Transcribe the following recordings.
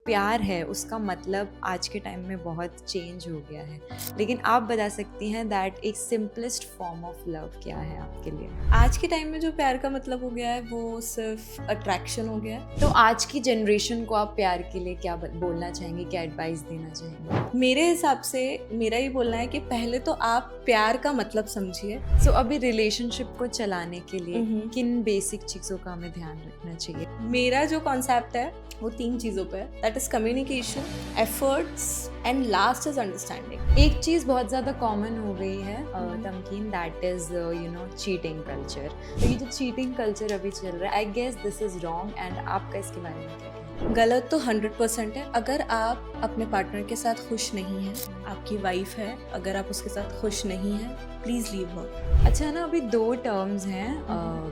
प्यार है उसका मतलब आज के टाइम में बहुत चेंज हो गया है, लेकिन आप बता सकती हैं दैट एक सिंपलेस्ट फॉर्म ऑफ लव क्या है आपके लिए? आज के टाइम में जो प्यार का मतलब हो गया है वो सिर्फ अट्रैक्शन हो गया है। तो आज की जनरेशन को आप प्यार के लिए क्या बोलना चाहेंगे, क्या एडवाइस देना चाहेंगे? मेरे हिसाब से मेरा ये बोलना है कि पहले तो आप प्यार का मतलब समझिए। सो अभी रिलेशनशिप को चलाने के लिए किन बेसिक चीज़ों का हमें ध्यान रखना चाहिए? मेरा जो कॉन्सेप्ट है वो 3 चीज़ों पे है, that is communication, efforts and last is understanding. एक चीज़ बहुत ज़्यादा कॉमन हो गई है Tamkeen, that is cheating culture. तो ये जो चीटिंग कल्चर अभी चल रहा है, I guess this is wrong, and आपका इसके बारे में क्या कहना है? गलत तो 100% है। अगर आप अपने पार्टनर के साथ खुश नहीं हैं, आपकी वाइफ है, अगर आप उसके साथ खुश नहीं हैं, प्लीज लीव हर। अच्छा ना, अभी 2 टर्म्स हैं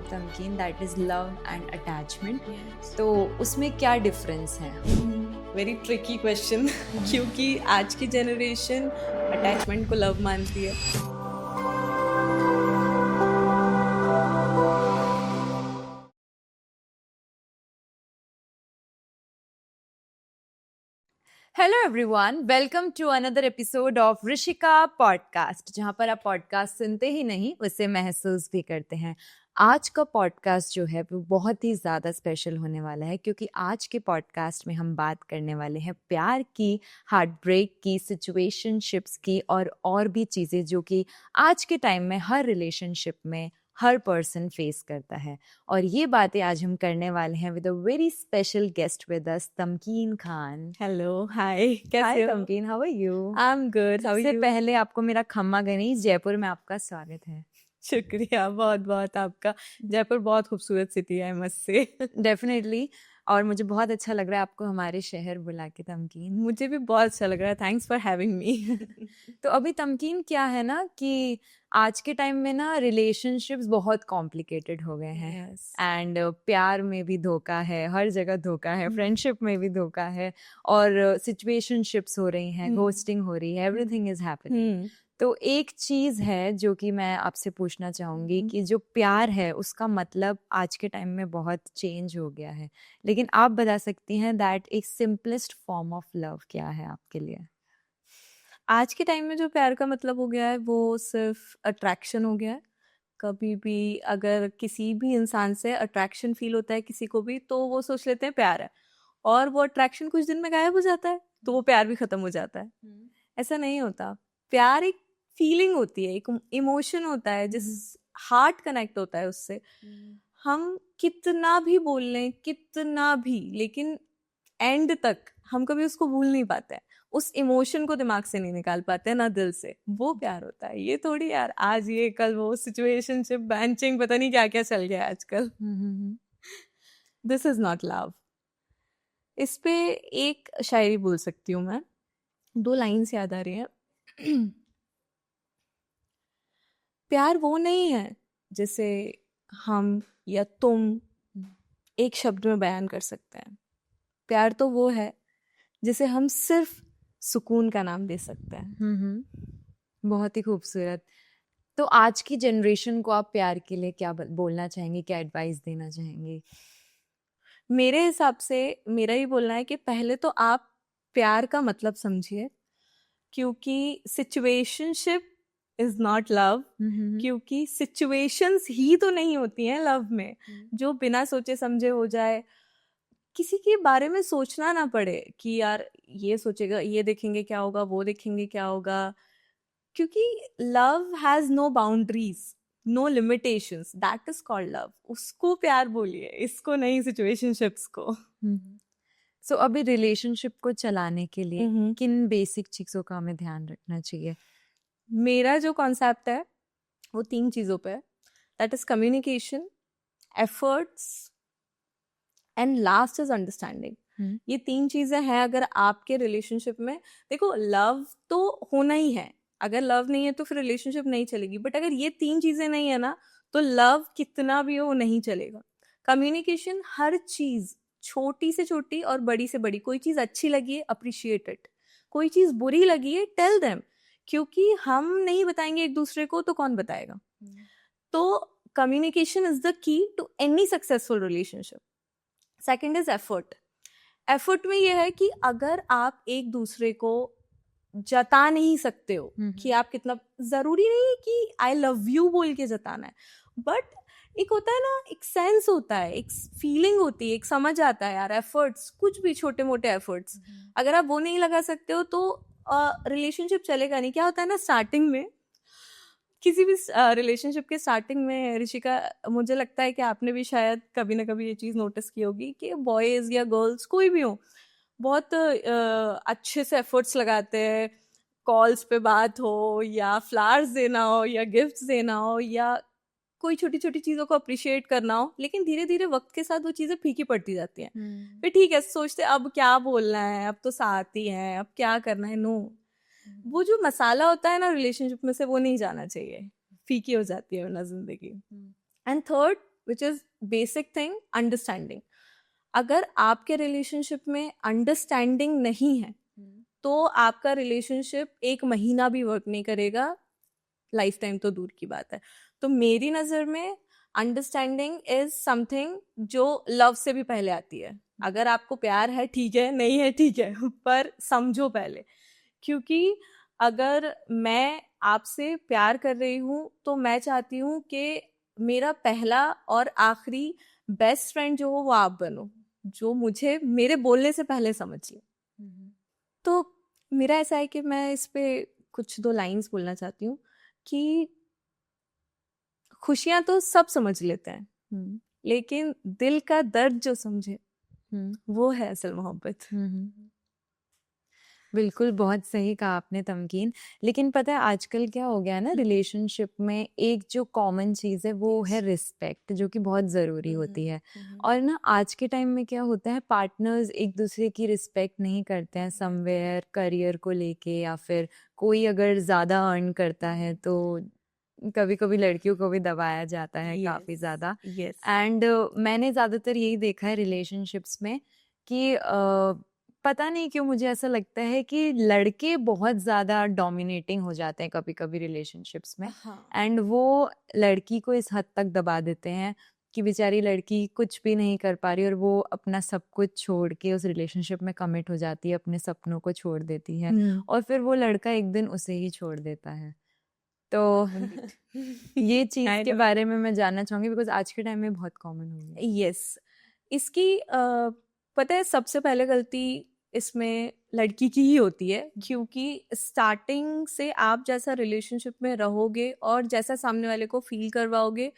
Tamkeen, that is love and attachment. तो उसमें क्या डिफरेंस है? वेरी ट्रिकी क्वेश्चन क्योंकि आज की जनरेशन अटैचमेंट को लव मानती है। Hello everyone, welcome to another episode of Rishika podcast, जहाँ पर आप पॉडकास्ट सुनते ही नहीं उसे महसूस भी करते हैं। आज का पॉडकास्ट जो है वो बहुत ही ज़्यादा स्पेशल होने वाला है, क्योंकि आज के पॉडकास्ट में हम बात करने वाले हैं प्यार की, हार्ट ब्रेक की, सिचुएशनशिप्स की और भी चीज़ें जो कि आज के टाइम में हर रिलेशनशिप में हर पर्सन फेस करता है। और ये बातें आज हम करने वाले हैं with a very special guest with us, Tamkeen Khan. Hello, hi, hi कैसे हो? Tamkeen, how are you? I am good, how are सबसे यू? पहले आपको मेरा खम्मा गणेश, जयपुर में आपका स्वागत है। शुक्रिया बहुत बहुत आपका। जयपुर बहुत खूबसूरत सिटी है, मस्त से। डेफिनेटली। और मुझे बहुत अच्छा लग रहा है आपको हमारे शहर बुला के तमकीन। मुझे भी बहुत अच्छा लग रहा है, थैंक्स फॉर हैविंग मी। तो अभी तमकीन क्या है ना कि आज के टाइम में ना रिलेशनशिप्स बहुत कॉम्प्लिकेटेड हो गए हैं, एंड प्यार में भी धोखा है, हर जगह धोखा है, फ्रेंडशिप में भी धोखा है, और सिचुएशनशिप्स हो रही हैं, घोस्टिंग हो रही है, एवरीथिंग इज हैपनिंग। तो एक चीज़ है जो कि मैं आपसे पूछना चाहूँगी कि जो प्यार है उसका मतलब आज के टाइम में बहुत चेंज हो गया है, लेकिन आप बता सकती हैं दैट एक सिंपलेस्ट फॉर्म ऑफ लव क्या है आपके लिए? आज के टाइम में जो प्यार का मतलब हो गया है वो सिर्फ अट्रैक्शन हो गया है। कभी भी अगर किसी भी इंसान से अट्रैक्शन फील होता है किसी को भी, तो वो सोच लेते हैं प्यार है, और वो अट्रैक्शन कुछ दिन में गायब हो जाता है, तो वो प्यार भी खत्म हो जाता है। ऐसा नहीं होता। प्यार एक फीलिंग होती है, एक इमोशन होता है, जिस हार्ट कनेक्ट होता है उससे। हम कितना भी बोल लें, कितना भी, लेकिन एंड तक हम कभी उसको भूल नहीं पाते हैं, उस इमोशन को दिमाग से नहीं निकाल पाते हैं, ना दिल से। वो प्यार होता है। ये थोड़ी यार आज ये कल वो सिचुएशनशिप, बैंचिंग, पता नहीं क्या क्या चल गया है आजकल। This is not love. इस पे एक शायरी बोल सकती हूँ मैं, 2 लाइन्स याद आ रही है। प्यार वो नहीं है जिसे हम या तुम एक शब्द में बयान कर सकते हैं। प्यार तो वो है जिसे हम सिर्फ सुकून का नाम दे सकते हैं। बहुत ही खूबसूरत। तो आज की जनरेशन को आप प्यार के लिए क्या बोलना चाहेंगे, क्या एडवाइस देना चाहेंगे? मेरे हिसाब से मेरा ही बोलना है कि पहले तो आप प्यार का मतलब समझिए, क्योंकि सिचुएशनशिप इज नॉट लव। क्योंकि सिचुएशंस ही तो नहीं होती हैं लव में, जो बिना सोचे समझे हो जाए, किसी के बारे में सोचना ना पड़े कि यार ये सोचेगा, ये देखेंगे क्या होगा, वो देखेंगे क्या होगा। क्योंकि love has no boundaries, no limitations, that is called love. उसको प्यार बोलिए, इसको नहीं सिचुएशनशिप्स को। सो अभी रिलेशनशिप को चलाने के लिए किन बेसिक चीज़ों का हमें ध्यान रखना चाहिए? मेरा जो कॉन्सेप्ट है वो 3 चीज़ों पे है, that is communication, efforts and last is understanding. ये 3 चीजें हैं अगर आपके रिलेशनशिप में। देखो, लव तो होना ही है, अगर लव नहीं है तो फिर रिलेशनशिप नहीं चलेगी, बट अगर ये 3 चीजें नहीं है ना, तो लव कितना भी हो नहीं चलेगा। कम्युनिकेशन, हर चीज, छोटी से छोटी और बड़ी से बड़ी, कोई चीज अच्छी लगी है अप्रिशिएट इट, कोई चीज बुरी लगी है टेल देम, क्योंकि हम नहीं बताएंगे एक दूसरे को तो कौन बताएगा। तो communication is the key to any successful relationship. Second is effort. Effort में ये है कि अगर आप एक दूसरे को जता नहीं सकते हो कि आप कितना, जरूरी नहीं है कि आई लव यू बोल के जताना है, बट एक होता है ना, एक सेंस होता है, एक फीलिंग होती है, एक समझ आता है यार, एफर्ट्स कुछ भी छोटे मोटे एफर्ट्स अगर आप वो नहीं लगा सकते हो तो रिलेशनशिप चलेगा नहीं। क्या होता है ना, स्टार्टिंग में किसी भी रिलेशनशिप के स्टार्टिंग में, ऋषिका मुझे लगता है कि आपने भी शायद कभी ना कभी ये चीज़ नोटिस की होगी कि बॉयज़ या गर्ल्स कोई भी हो, बहुत अच्छे से एफर्ट्स लगाते हैं, कॉल्स पे बात हो या फ्लावर्स देना हो या गिफ्ट्स देना हो या कोई छोटी छोटी चीज़ों को अप्रिशिएट करना हो, लेकिन धीरे धीरे वक्त के साथ वो चीज़ें फीकी पड़ती जाती हैं। फिर ठीक है, सोचते अब क्या बोलना है, अब तो साथ ही है, अब क्या करना है। नो, वो जो मसाला होता है ना रिलेशनशिप में से, वो नहीं जाना चाहिए, फीकी हो जाती है वरना जिंदगी। And third, which is basic thing, understanding. अगर आपके रिलेशनशिप में अंडरस्टैंडिंग नहीं है तो आपका रिलेशनशिप 1 महीना भी वर्क नहीं करेगा, लाइफ टाइम तो दूर की बात है। तो मेरी नज़र में अंडरस्टैंडिंग इज समथिंग जो लव से भी पहले आती है। अगर आपको प्यार है ठीक है, नहीं है ठीक है, पर समझो पहले, क्योंकि अगर मैं आपसे प्यार कर रही हूँ तो मैं चाहती हूँ कि मेरा पहला और आखिरी बेस्ट फ्रेंड जो हो वो आप बनो, जो मुझे मेरे बोलने से पहले समझ ले। तो मेरा ऐसा है कि मैं इस पे कुछ 2 लाइंस बोलना चाहती हूँ कि खुशियां तो सब समझ लेते हैं, लेकिन दिल का दर्द जो समझे वो है असल मोहब्बत। बिल्कुल, बहुत सही कहा आपने तमकीन। लेकिन पता है आजकल क्या हो गया है ना, रिलेशनशिप में एक जो कॉमन चीज़ है वो है रिस्पेक्ट, जो कि बहुत ज़रूरी होती है। और ना आज के टाइम में क्या होता है, पार्टनर्स एक दूसरे की रिस्पेक्ट नहीं करते हैं समवेयर करियर को लेके, या फिर कोई अगर ज़्यादा अर्न करता है तो कभी-कभी लड़कियों को भी दबाया जाता है काफ़ी ज़्यादा। यस, एंड मैंने ज़्यादातर यही देखा है रिलेशनशिप्स में कि पता नहीं क्यों मुझे ऐसा लगता है कि लड़के बहुत ज़्यादा डोमिनेटिंग हो जाते हैं कभी-कभी रिलेशनशिप्स में, एंड वो लड़की को इस हद तक दबा देते हैं कि बेचारी लड़की कुछ भी नहीं कर पा रही और वो अपना सब कुछ छोड़ के उस रिलेशनशिप में कमिट हो जाती है, अपने सपनों को छोड़ देती है, और फिर वो लड़का एक दिन उसे ही छोड़ देता है। तो ये चीज़ I के know. बारे में मैं जानना चाहूँगी, बिकॉज़ आज के टाइम में बहुत कॉमन हो गया है। यस, इसकी पता है सबसे पहले गलती इसमें लड़की की ही होती है, क्योंकि स्टार्टिंग से आप जैसा रिलेशनशिप में रहोगे और जैसा सामने वाले को फील करवाओगे,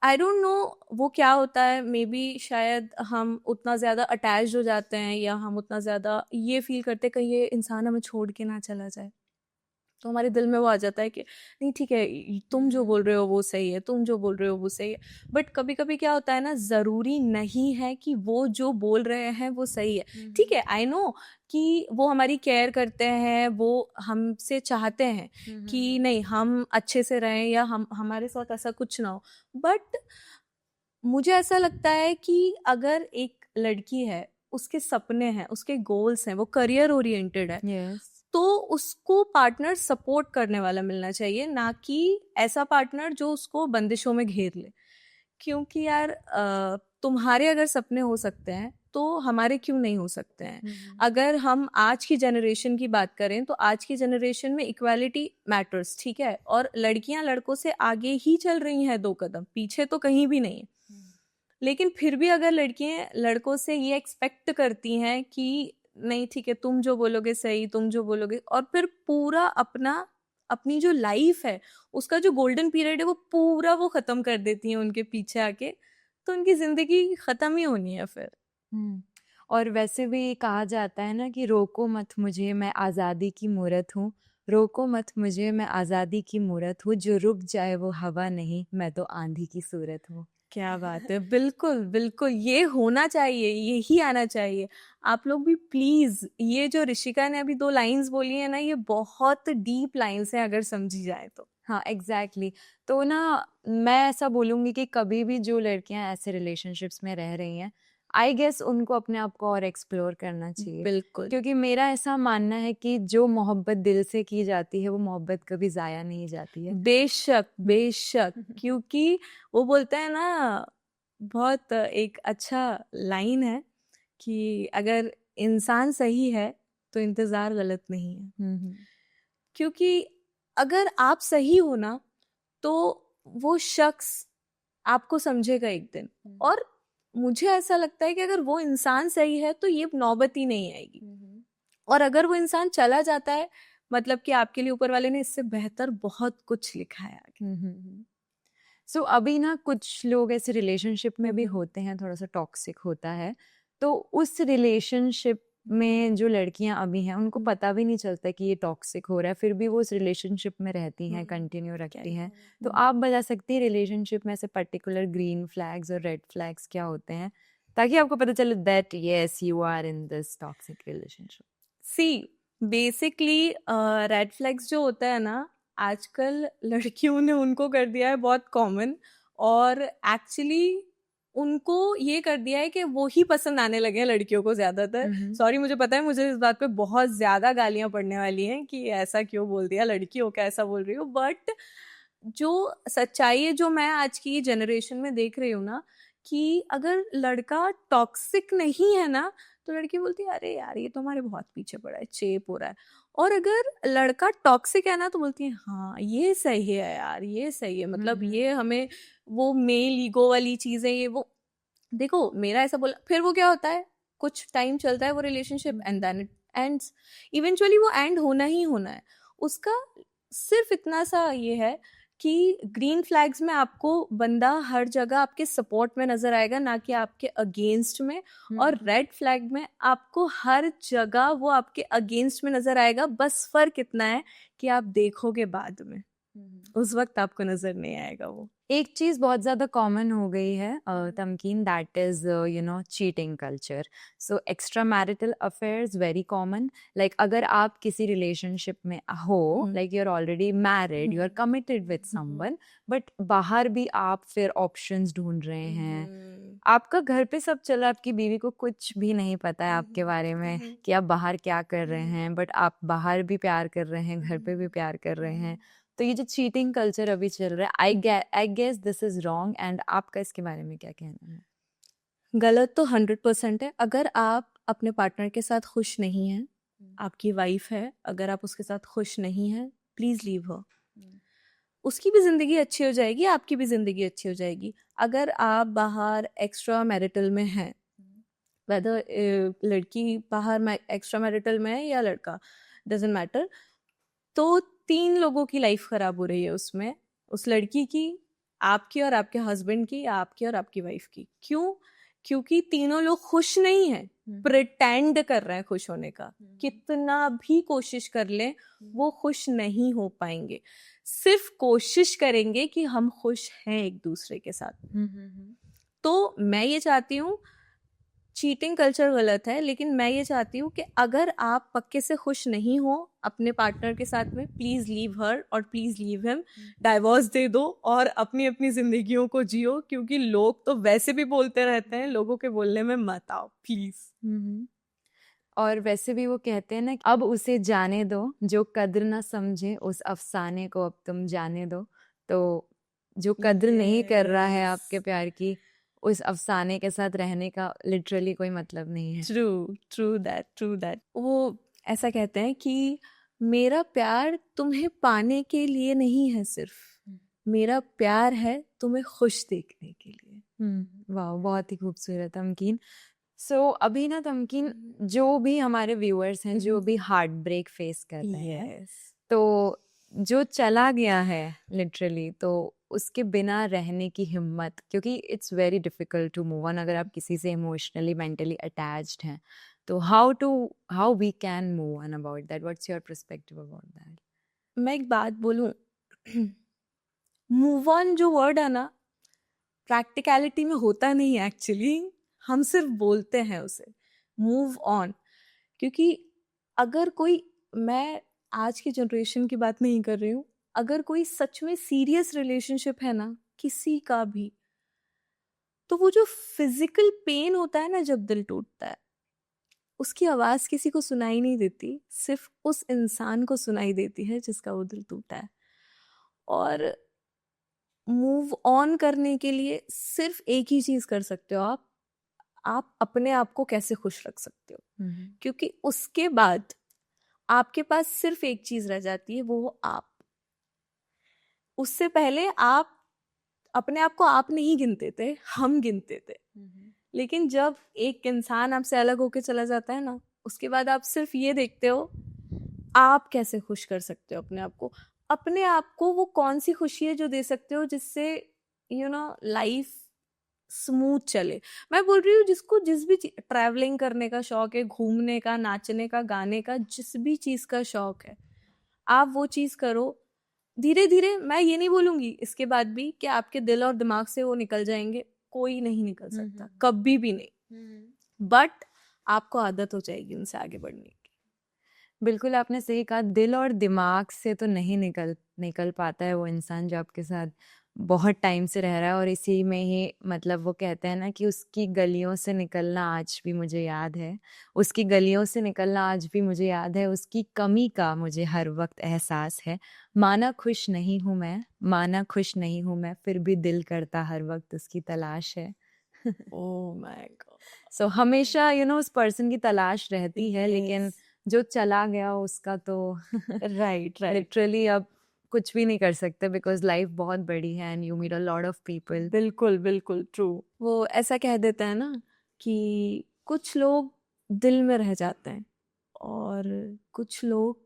आई डोंट नो वो क्या होता है, मे बी शायद हम उतना ज़्यादा अटैच्ड हो जाते हैं या हम उतना ज़्यादा ये फील करते हैं कहीं ये इंसान हमें छोड़ के ना चला जाए, तो हमारे दिल में वो आ जाता है कि नहीं ठीक है, तुम जो बोल रहे हो वो सही है, तुम जो बोल रहे हो वो सही है। बट कभी कभी क्या होता है ना, ज़रूरी नहीं है कि वो जो बोल रहे हैं वो सही है। ठीक है, आई नो कि वो हमारी केयर करते हैं, वो हमसे चाहते हैं कि नहीं हम अच्छे से रहें या हम हमारे साथ ऐसा कुछ ना हो, बट मुझे ऐसा लगता है कि अगर एक लड़की है, उसके सपने हैं, उसके गोल्स हैं, वो करियर ओरिएंटेड है, Yes. तो उसको पार्टनर सपोर्ट करने वाला मिलना चाहिए, ना कि ऐसा पार्टनर जो उसको बंदिशों में घेर ले। क्योंकि यार तुम्हारे अगर सपने हो सकते हैं तो हमारे क्यों नहीं हो सकते हैं। अगर हम आज की जनरेशन की बात करें तो आज की जनरेशन में इक्वालिटी मैटर्स, ठीक है, और लड़कियां लड़कों से आगे ही चल रही हैं, 2 कदम पीछे तो कहीं भी नहीं है। लेकिन फिर भी अगर लड़कियां लड़कों से ये एक्सपेक्ट करती हैं कि नहीं ठीक है, तुम जो बोलोगे सही, तुम जो बोलोगे, और फिर पूरा अपनी जो लाइफ है उसका जो गोल्डन पीरियड है वो पूरा वो खत्म कर देती हैं उनके पीछे आके, तो उनकी जिंदगी खत्म ही होनी है फिर। और वैसे भी कहा जाता है ना कि रोको मत मुझे, मैं आज़ादी की मूरत हूँ। रोको मत मुझे, मैं आज़ादी की मूरत हूँ। जो रुक जाए वो हवा नहीं, मैं तो आंधी की सूरत हूँ। क्या बात है, बिल्कुल बिल्कुल, ये होना चाहिए, यही आना चाहिए। आप लोग भी प्लीज, ये जो ऋषिका ने अभी 2 लाइंस बोली है ना, ये बहुत डीप लाइंस है अगर समझी जाए तो। हाँ, एग्जैक्टली तो ना मैं ऐसा बोलूँगी कि कभी भी जो लड़कियां ऐसे रिलेशनशिप्स में रह रही हैं, आई गेस उनको अपने आप को और एक्सप्लोर करना चाहिए। बिल्कुल, क्योंकि मेरा ऐसा मानना है कि जो मोहब्बत दिल से की जाती है वो मोहब्बत कभी ज़ाया नहीं जाती है। बेशक बेशक, क्योंकि वो बोलते हैं ना, बहुत एक अच्छा लाइन है कि अगर इंसान सही है तो इंतज़ार गलत नहीं है। क्योंकि अगर आप सही हो ना तो वो शख्स आपको समझेगा एक दिन। और मुझे ऐसा लगता है कि अगर वो इंसान सही है तो ये नौबत ही नहीं आएगी। और अगर वो इंसान चला जाता है मतलब कि आपके लिए ऊपर वाले ने इससे बेहतर बहुत कुछ लिखा है आगे। सो अभी ना कुछ लोग ऐसे रिलेशनशिप में भी हम्म। होते हैं, थोड़ा सा टॉक्सिक होता है, तो उस रिलेशनशिप में जो लड़कियां अभी हैं उनको पता भी नहीं चलता कि ये टॉक्सिक हो रहा है, फिर भी वो उस रिलेशनशिप में रहती हैं, कंटिन्यू रखती हैं। तो आप बता सकती हैं रिलेशनशिप में ऐसे पर्टिकुलर ग्रीन फ्लैग्स और रेड फ्लैग्स क्या होते हैं, ताकि आपको पता चले that yes you are in this toxic relationship. See basically red flags जो होता है ना आजकल लड़कियों ने उनको कर दिया है बहुत कॉमन। और एक्चुअली उनको ये कर दिया है कि वो ही पसंद आने लगे हैं लड़कियों को ज्यादातर। सॉरी मुझे पता है मुझे इस बात पे बहुत ज्यादा गालियां पड़ने वाली हैं कि ऐसा क्यों बोल दिया, लड़की हो क्या ऐसा बोल रही हो। बट जो सच्चाई है जो मैं आज की जनरेशन में देख रही हूँ ना कि अगर लड़का टॉक्सिक नहीं है ना तो लड़की बोलती है अरे यार ये तो हमारे बहुत पीछे पड़ा है, चेप हो रहा है। और अगर लड़का टॉक्सिक है ना तो बोलती है हाँ ये सही है यार, ये सही है, मतलब ये हमें वो मेल ईगो वाली चीजें ये वो देखो मेरा ऐसा बोला। फिर वो क्या होता है कुछ टाइम चलता है वो relationship and then it ends. Eventually वो एंड होना ही होना है उसका। सिर्फ इतना सा ये है कि ग्रीन फ्लैग्स में आपको बंदा हर जगह आपके सपोर्ट में नजर आएगा ना कि आपके अगेंस्ट में। और रेड फ्लैग में आपको हर जगह वो आपके अगेंस्ट में नजर आएगा, बस फर्क इतना है कि आप देखोगे बाद में, उस वक्त आपको नजर नहीं आएगा वो। एक चीज बहुत ज्यादा कॉमन हो गई है Tamkeen, that is you know cheating culture. So extra marital affairs very common. Like अगर आप किसी रिलेशनशिप में हो, like you are already married, you are committed with someone, but बाहर भी आप फिर ऑप्शंस ढूंढ रहे हैं, आपका घर पे सब चला, आपकी बीवी को कुछ भी नहीं पता है आपके बारे में कि आप बाहर क्या कर रहे हैं, बट आप बाहर भी प्यार कर रहे हैं, घर पे भी प्यार कर रहे हैं। तो ये जो चीटिंग कल्चर अभी चल रहा है, I guess this is wrong, and आपका इसके बारे में क्या कहना है? गलत तो 100% है। अगर आप अपने पार्टनर के साथ खुश नहीं हैं, आपकी वाइफ है, अगर आप उसके साथ खुश नहीं हैं प्लीज लीव हर। उसकी भी जिंदगी अच्छी हो जाएगी, आपकी भी जिंदगी अच्छी हो जाएगी। अगर आप बाहर एक्स्ट्रा मैरिटल में हैं, वेदर लड़की बाहर एक्स्ट्रा मैरिटल में है या लड़का, डजेंट मैटर, तो 3 लोगों की लाइफ खराब हो रही है उसमें, उस लड़की की, आपकी और आपके हस्बैंड की, आपकी और आपकी वाइफ की। क्यों? क्योंकि तीनों लोग खुश नहीं हैं, प्रिटेंड कर रहे हैं खुश होने का। कितना भी कोशिश कर लें वो खुश नहीं हो पाएंगे। सिर्फ कोशिश करेंगे कि हम खुश हैं एक दूसरे के साथ। तो मैं ये चाहती हूँ, चीटिंग कल्चर गलत है, लेकिन मैं ये चाहती हूँ कि अगर आप पक्के से खुश नहीं हो अपने पार्टनर के साथ में, प्लीज लीव हर और प्लीज लीव हिम। डाइवोर्स दे दो और अपनी अपनी जिंदगियों को जियो, क्योंकि लोग तो वैसे भी बोलते रहते हैं, लोगों के बोलने में मत आओ प्लीज। और वैसे भी वो कहते हैं ना, अब उसे जाने दो जो कद्र ना समझे, उस अफसाने को अब तुम जाने दो। तो जो कद्र नहीं कर रहा है आपके प्यार की, उस अफसाने के साथ रहने का लिटरली कोई मतलब नहीं है। ट्रू दैट वो ऐसा कहते हैं कि मेरा प्यार तुम्हें पाने के लिए नहीं है, सिर्फ मेरा प्यार है तुम्हें खुश देखने के लिए। वाह, बहुत ही खूबसूरत तमकीन। अभी ना तमकीन, जो भी हमारे व्यूअर्स हैं जो भी हार्ट ब्रेक फेस कर रहे हैं, तो जो चला गया है लिटरली, तो उसके बिना रहने की हिम्मत, क्योंकि it's very difficult to move on अगर आप किसी से इमोशनली मेंटली अटैच्ड हैं, तो how we can move on about that, what's your perspective about that? मैं एक बात बोलूं, मूव ऑन जो वर्ड है ना प्रैक्टिकलिटी में होता नहीं है एक्चुअली, हम सिर्फ बोलते हैं उसे मूव ऑन। क्योंकि अगर कोई, मैं आज की जनरेशन की बात नहीं कर रही हूँ, अगर कोई सच में सीरियस रिलेशनशिप है ना किसी का भी, तो वो जो फिजिकल पेन होता है ना जब दिल टूटता है, उसकी आवाज किसी को सुनाई नहीं देती, सिर्फ उस इंसान को सुनाई देती है जिसका वो दिल टूटा है। और मूव ऑन करने के लिए सिर्फ एक ही चीज कर सकते हो आप, आप अपने आप को कैसे खुश रख सकते हो, क्योंकि उसके बाद आपके पास सिर्फ एक चीज रह जाती है, वो हो आप। उससे पहले आप अपने आप को आप नहीं गिनते थे, हम गिनते थे। लेकिन जब एक इंसान आपसे अलग होके चला जाता है ना, उसके बाद आप सिर्फ ये देखते हो आप कैसे खुश कर सकते हो अपने आप को। अपने आप को वो कौन सी खुशी है जो दे सकते हो जिससे लाइफ स्मूथ चले। मैं बोल रही हूँ जिसको जिस भी ट्रैवलिंग करने का शौक है, घूमने का, नाचने का, गाने का, जिस भी चीज का शौक है, आप वो चीज करो धीरे धीरे। मैं ये नहीं बोलूंगी इसके बाद भी कि आपके दिल और दिमाग से वो निकल जाएंगे, कोई नहीं निकल सकता, कभी भी नहीं। बट आपको आदत हो जाएगी उनसे आगे बढ़ने की। बिल्कुल आपने सही कहा, दिल और दिमाग से तो नहीं निकल पाता है वो इंसान जो आपके साथ बहुत टाइम से रह रहा है। और इसी में ही मतलब वो कहते हैं ना कि उसकी गलियों से निकलना आज भी मुझे याद है, उसकी गलियों से निकलना आज भी मुझे याद है, उसकी कमी का मुझे हर वक्त एहसास है। माना खुश नहीं हूँ मैं, माना खुश नहीं हूँ मैं, फिर भी दिल करता हर वक्त उसकी तलाश है। Oh my God. सो हमेशा उस पर्सन की तलाश रहती है, लेकिन जो चला गया उसका तो राइट राइट लिटरली अब कुछ भी नहीं कर सकते, बिकॉज लाइफ बहुत बड़ी है and you meet a lot of people. बिल्कुल बिल्कुल ट्रू। वो ऐसा कह देते हैं ना कि कुछ लोग दिल में रह जाते हैं और कुछ लोग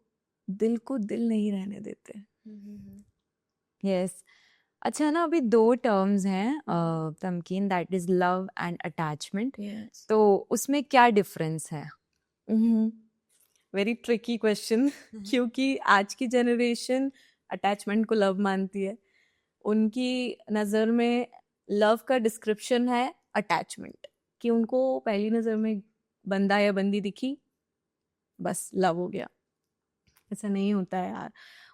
दिल को दिल नहीं रहने देते। यस। अच्छा ना, अभी दो टर्म्स हैं Tamkeen, that is love and attachment. Yes. तो उसमें क्या डिफरेंस है? वेरी ट्रिकी क्वेश्चन क्योंकि आज की जनरेशन अटैचमेंट को लव मानती है। उनकी नज़र में लव का डिस्क्रिप्शन है अटैचमेंट, कि उनको पहली नज़र में बंदा या बंदी दिखी, बस लव हो गया। ऐसा नहीं होता है यार,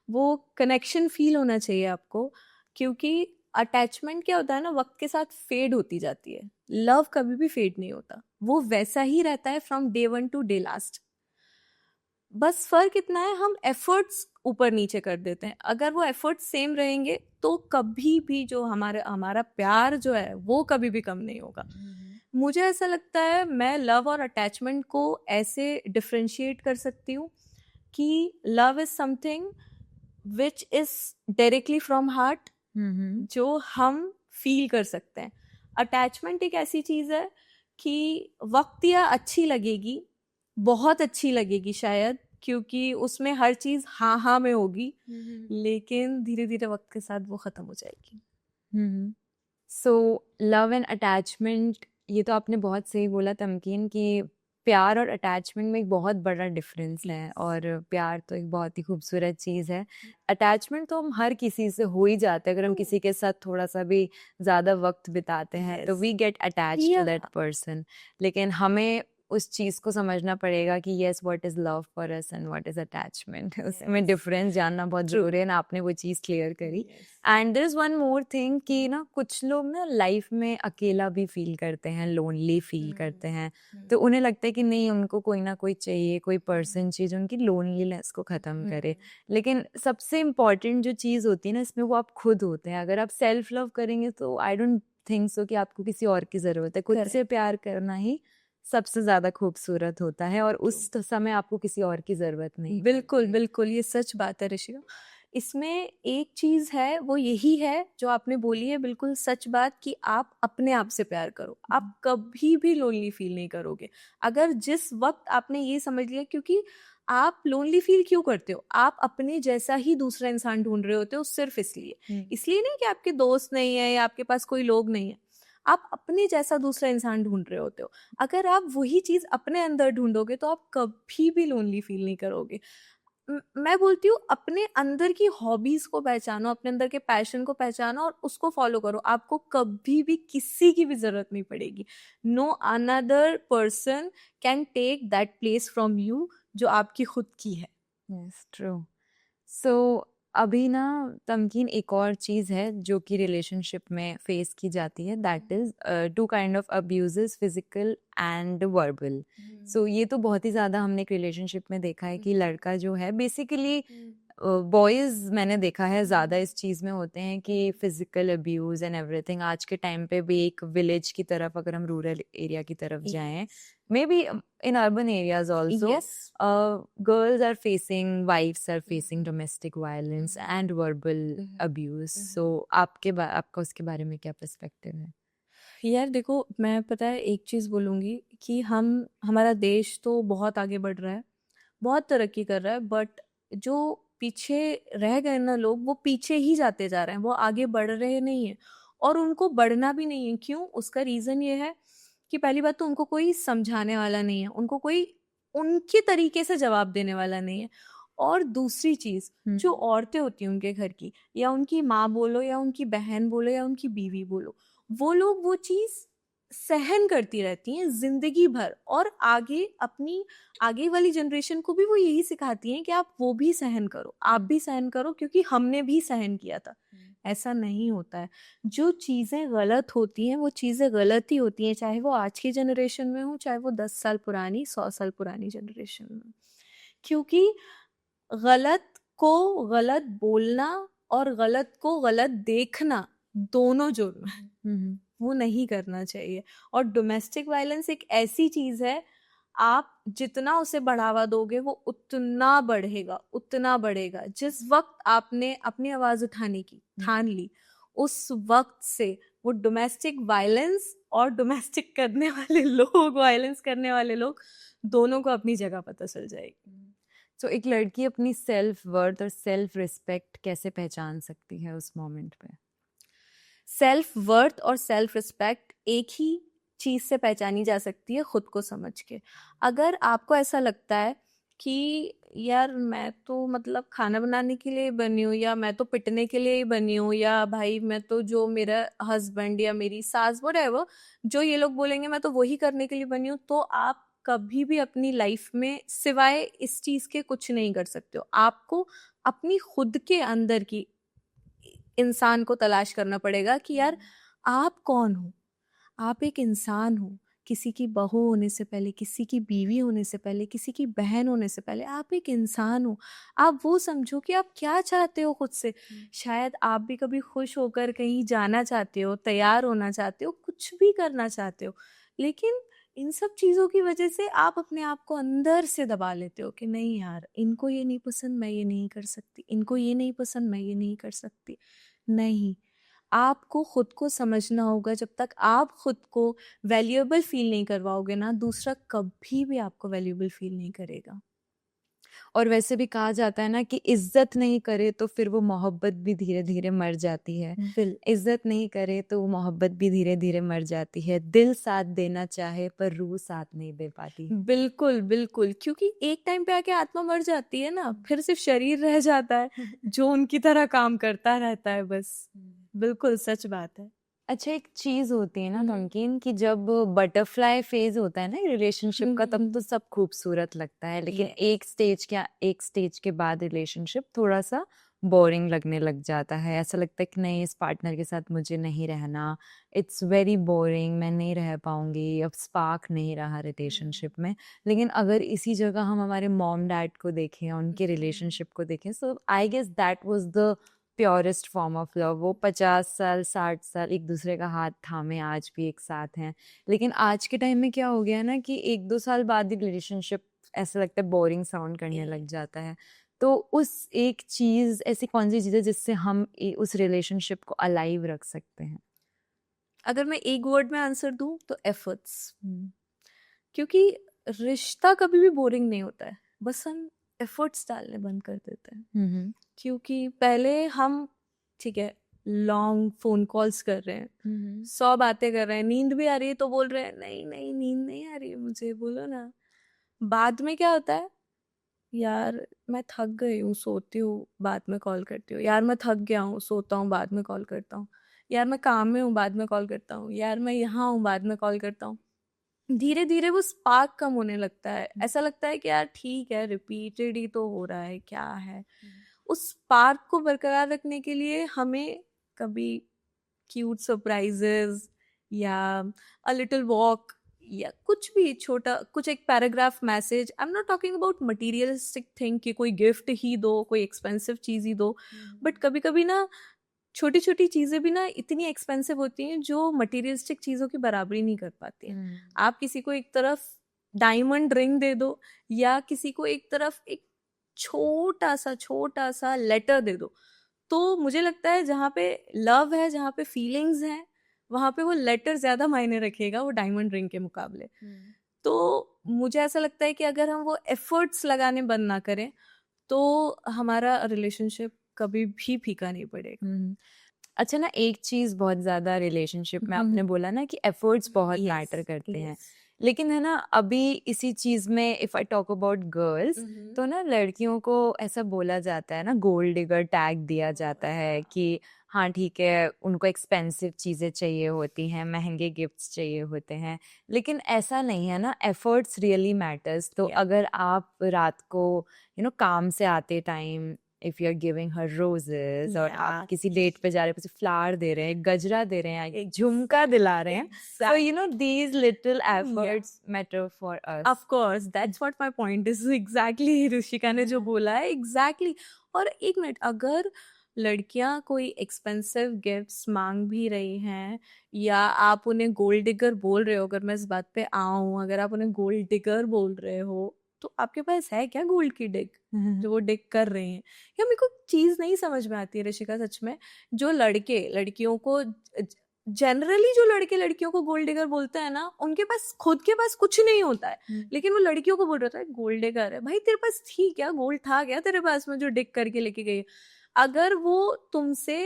वो कनेक्शन फील होना चाहिए आपको। क्योंकि अटैचमेंट क्या होता है ना, वक्त के साथ फेड होती जाती है। लव कभी भी फेड नहीं होता, वो वैसा ही रहता है from day 1 to day last. बस फर्क इतना है, हम एफर्ट्स ऊपर नीचे कर देते हैं। अगर वो एफर्ट्स सेम रहेंगे तो कभी भी जो हमारा प्यार जो है वो कभी भी कम नहीं होगा। मुझे ऐसा लगता है, मैं लव और अटैचमेंट को ऐसे डिफ्रेंशिएट कर सकती हूँ कि love is something which is directly from heart, जो हम फील कर सकते हैं। अटैचमेंट एक ऐसी चीज है कि वक्त या अच्छी लगेगी, बहुत अच्छी लगेगी शायद, क्योंकि उसमें हर चीज हाँ हाँ में होगी, लेकिन धीरे धीरे वक्त के साथ वो खत्म हो जाएगी। सो लव एंड अटैचमेंट, ये तो आपने बहुत सही बोला तमकीन, कि प्यार और अटैचमेंट में एक बहुत बड़ा डिफरेंस है। और प्यार तो एक बहुत ही खूबसूरत चीज़ है। अटैचमेंट तो हम हर किसी से हो ही जाते हैं, अगर हम किसी के साथ थोड़ा सा भी ज़्यादा वक्त बिताते हैं तो we get attach to that person. लेकिन हमें उस चीज़ को समझना पड़ेगा कि yes, what is love for us and what is attachment. उसमें डिफरेंस जानना बहुत ज़रूरी है ना, आपने वो चीज़ क्लियर करी। And there is one more thing कि ना कुछ लोग ना लाइफ में अकेला भी फील करते हैं, लोनली फील करते हैं। तो उन्हें लगता है कि नहीं, उनको कोई ना कोई चाहिए, कोई पर्सन चाहिए जो उनकी लोनलीनेस को ख़त्म करे। लेकिन सबसे इम्पॉर्टेंट जो चीज़ होती है ना इसमें, वो आप खुद होते हैं। अगर आप सेल्फ लव करेंगे तो आई डोंट थिंक सो कि आपको किसी और की ज़रूरत है। खुद से प्यार करना ही सबसे ज़्यादा खूबसूरत होता है, और उस समय आपको किसी और की ज़रूरत नहीं। बिल्कुल बिल्कुल, ये सच बात है ऋषिका। इसमें एक चीज है, वो यही है जो आपने बोली है, बिल्कुल सच बात, कि आप अपने आप से प्यार करो। आप कभी भी लोनली फील नहीं करोगे अगर जिस वक्त आपने ये समझ लिया। क्योंकि आप लोनली फील क्यों करते हो, आप अपने जैसा ही दूसरा इंसान ढूंढ रहे होते हो, सिर्फ इसलिए नहीं कि आपके दोस्त नहीं है या आपके पास कोई लोग नहीं है। आप अपने जैसा दूसरा इंसान ढूंढ रहे होते हो। अगर आप वही चीज अपने अंदर ढूंढोगे तो आप कभी भी लोनली फील नहीं करोगे। मैं बोलती हूँ, अपने अंदर की हॉबीज को पहचानो, अपने अंदर के पैशन को पहचानो और उसको फॉलो करो। आपको कभी भी किसी की भी जरूरत नहीं पड़ेगी। No another person can take that place from you जो आपकी खुद की है। Yes, true. सो अभी ना तमकीन, एक और चीज़ है जो कि रिलेशनशिप में फेस की जाती है, that is two kind of abuses, physical and verbal. So ये तो बहुत ही ज़्यादा हमने एक रिलेशनशिप में देखा है कि लड़का जो है बेसिकली बॉयज़ मैंने देखा है ज़्यादा इस चीज़ में होते हैं कि फिजिकल अब्यूज़ एंड एवरीथिंग आज के टाइम पे भी एक विलेज की तरफ, अगर हम रूरल एरिया की तरफ जाएं, may be in urban areas also, yes girls are facing, wives are facing domestic violence and verbal abuse. So आपका उसके बारे में क्या पर्सपेक्टिव है? यार देखो, मैं पता है एक चीज़ बोलूँगी कि हमारा देश तो बहुत आगे बढ़ रहा है, बहुत तरक्की कर रहा है, बट जो पीछे रह गए ना लोग, वो पीछे ही जाते जा रहे हैं, वो आगे बढ़ रहे नहीं हैं और उनको बढ़ना भी नहीं है। क्यों? उसका रीज़न ये है कि पहली बात तो उनको कोई समझाने वाला नहीं है, उनको कोई उनके तरीके से जवाब देने वाला नहीं है। और दूसरी चीज़, जो औरतें होती हैं उनके घर की, या उनकी माँ बोलो या उनकी बहन बोलो या उनकी बीवी बोलो, वो लोग वो चीज़ सहन करती रहती हैं ज़िंदगी भर और आगे वाली जनरेशन को भी वो यही सिखाती हैं कि आप वो भी सहन करो, आप भी सहन करो, क्योंकि हमने भी सहन किया था। ऐसा नहीं होता है। जो चीज़ें गलत होती हैं वो चीज़ें गलत ही होती हैं, चाहे वो आज की जनरेशन में हो, चाहे वो 10 साल पुरानी, 100 साल पुरानी जनरेशन में हो। क्योंकि गलत को गलत बोलना और गलत को गलत देखना दोनों जुर्म है। वो नहीं करना चाहिए। और डोमेस्टिक वायलेंस एक ऐसी चीज़ है, आप जितना उसे बढ़ावा दोगे वो उतना बढ़ेगा। जिस वक्त आपने अपनी आवाज़ उठाने की ठान ली, उस वक्त से वो डोमेस्टिक वायलेंस और डोमेस्टिक करने वाले लोग, वायलेंस करने वाले लोग, दोनों को अपनी जगह पता चल जाएगी। तो एक लड़की अपनी सेल्फ वर्थ और सेल्फ रिस्पेक्ट कैसे पहचान सकती है उस मोमेंट पे? सेल्फ वर्थ और सेल्फ रिस्पेक्ट एक ही चीज़ से पहचानी जा सकती है, खुद को समझ के। अगर आपको ऐसा लगता है कि यार मैं तो मतलब खाना बनाने के लिए बनी हूँ, या मैं तो पिटने के लिए ही बनी हूँ, या भाई मैं तो जो मेरा हस्बैंड या मेरी सास व्हाटएवर जो ये लोग बोलेंगे मैं तो वही करने के लिए बनी हूँ, तो आप कभी भी अपनी लाइफ में सिवाय इस चीज़ के कुछ नहीं कर सकते हो। आपको अपनी खुद के अंदर की इंसान को तलाश करना पड़ेगा कि यार आप कौन हो। आप एक इंसान हो, किसी की बहू होने से पहले, किसी की बीवी होने से पहले, किसी की बहन होने से पहले आप एक इंसान हो। आप वो समझो कि आप क्या चाहते हो खुद से। शायद आप भी कभी खुश होकर कहीं जाना चाहते हो, तैयार होना चाहते हो, कुछ भी करना चाहते हो, लेकिन इन सब चीज़ों की वजह से आप अपने आप को अंदर से दबा लेते हो कि नहीं यार, इनको ये नहीं पसंद, मैं ये नहीं कर सकती, इनको ये नहीं पसंद, मैं ये नहीं कर सकती। नहीं, आपको खुद को समझना होगा। जब तक आप खुद को वैल्यूएबल फील नहीं करवाओगे ना, दूसरा कभी भी आपको वैल्यूएबल फील नहीं करेगा। और वैसे भी कहा जाता है ना कि इज्जत नहीं करे तो फिर वो मोहब्बत भी धीरे धीरे मर जाती है। इज्जत नहीं करे तो वो मोहब्बत भी धीरे धीरे मर जाती है। दिल साथ देना चाहे पर रूह साथ नहीं दे पाती। बिल्कुल बिल्कुल, क्योंकि एक टाइम पे आके आत्मा मर जाती है ना, फिर सिर्फ शरीर रह जाता है जो उनकी तरह काम करता रहता है बस। बिल्कुल सच बात है। अच्छा, एक चीज होती है ना नमकीन, कि जब बटरफ्लाई फेज होता है ना रिलेशनशिप का, तब तो सब खूबसूरत लगता है, लेकिन एक स्टेज के बाद रिलेशनशिप थोड़ा सा बोरिंग लगने लग जाता है। ऐसा लगता है कि नहीं, इस पार्टनर के साथ मुझे नहीं रहना, इट्स वेरी बोरिंग, मैं नहीं रह पाऊंगी, अब स्पार्क नहीं रहा रिलेशनशिप में। लेकिन अगर इसी जगह हम हमारे मॉम डैड को देखें, उनके रिलेशनशिप को देखें, so I guess that was the purest form of love. वो 50 साल 60 साल एक दूसरे का हाथ थामे आज भी एक साथ हैं। लेकिन आज के टाइम में क्या हो गया ना कि 1-2 साल बाद ही रिलेशनशिप ऐसा लगता है बोरिंग साउंड करने लग जाता है। तो उस एक चीज, ऐसी कौन सी चीज है जिससे हम उस रिलेशनशिप को अलाइव रख सकते हैं? अगर मैं एक वर्ड में आंसर दूं तो एफर्ट्स। क्योंकि रिश्ता कभी भी बोरिंग नहीं होता है, बस हम एफर्ट्स डालने बंद कर देते हैं। क्योंकि पहले हम, ठीक है, लॉन्ग फोन कॉल्स कर रहे हैं, 100 बातें कर रहे हैं, नींद भी आ रही है तो बोल रहे हैं नहीं नहीं नींद नहीं आ रही है मुझे, बोलो ना। बाद में क्या होता है, यार मैं थक गई हूँ, सोती हूँ, बाद में कॉल करती हूँ, यार मैं थक गया हूँ, सोता हूँ, बाद में कॉल करता हूँ, यार मैं काम में हूँ, बाद में कॉल करता हूँ, यार मैं यहाँ हूँ, बाद में कॉल करता हूँ। धीरे धीरे वो स्पार्क कम होने लगता है। ऐसा लगता है कि यार ठीक है, रिपीटेड ही तो हो रहा है, क्या है। उस स्पार्क को बरकरार रखने के लिए हमें कभी क्यूट सरप्राइजेस या अ लिटिल वॉक या कुछ भी छोटा, कुछ एक paragraph message, I am not talking about materialistic thing कि कोई गिफ्ट ही दो, कोई एक्सपेंसिव चीज़ ही दो, बट कभी कभी ना छोटी छोटी चीज़ें भी ना इतनी एक्सपेंसिव होती हैं जो मटीरियलिस्टिक चीज़ों की बराबरी नहीं कर पाती हैं। आप किसी को एक तरफ डायमंड रिंग दे दो, या किसी को एक तरफ एक छोटा सा लेटर दे दो, तो मुझे लगता है जहाँ पे लव है, जहाँ पे फीलिंग्स हैं, वहाँ पे वो लेटर ज्यादा मायने रखेगा वो डायमंड रिंग के मुकाबले। तो मुझे ऐसा लगता है कि अगर हम वो एफर्ट्स लगाने बंद ना करें तो हमारा रिलेशनशिप कभी भी फीका नहीं पड़ेगा। अच्छा ना, एक चीज बहुत ज्यादा रिलेशनशिप में आपने बोला ना कि एफर्ट्स बहुत Yes, मैटर करते हैं, yes. लेकिन है ना अभी इसी चीज में if I talk about girls, तो ना लड़कियों को ऐसा बोला जाता है ना, गोल्ड डिगर टैग दिया जाता है कि हाँ ठीक है, उनको एक्सपेंसिव चीजें चाहिए होती हैं, महंगे गिफ्ट्स चाहिए होते हैं, लेकिन ऐसा नहीं है ना, एफर्ट्स रियली मैटर्स। तो Yeah. अगर आप रात को काम से आते time if you are giving her roses, और आप Yeah. किसी डेट पे जा रहे हैं, किसी फ्लावर दे रहे हैं, गजरा दे रहे हैं, एक झुमका दिला रहे हैं, so these little efforts matter for us. Of course, that's what my point is. Exactly, Rishika ने जो बोला है, exactly. और एक मिनट, अगर लड़कियां कोई एक्सपेंसिव गिफ्ट्स मांग भी रही हैं, या आप उन्हें गोल्ड डिगर बोल रहे हो, अगर मैं इस बात पे आऊं, अगर आप उन्हें गोल्ड डिगर बोल रहे हो, तो आपके पास है क्या गोल्ड की डिग जो वो डिग कर रहे हैं? या मेरे को चीज नहीं समझ में आती है ऋषिका, सच में। जो लड़के लड़कियों को, जनरली जो लड़के लड़कियों को गोल्ड डिगर बोलते हैं ना, उनके पास खुद के पास कुछ नहीं होता है, लेकिन वो लड़कियों को बोल रहा था गोल्ड डिगर है। भाई तेरे पास थी क्या, गोल्ड था क्या तेरे पास में जो डिग करके लेके गई? अगर वो तुमसे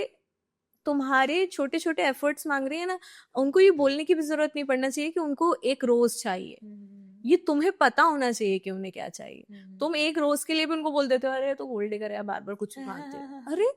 तुम्हारे छोटे छोटे एफर्ट्स मांग रही है ना, उनको ये बोलने की भी जरूरत नहीं पड़ना चाहिए कि उनको एक रोज चाहिए। ये तुम्हें पता होना चाहिए कि उन्हें क्या चाहिए। तुम एक रोज के लिए भी उनको बोल देते हो अरे तो गोल्ड डिगर है, बार बार कुछ भी मांगते हो। अरे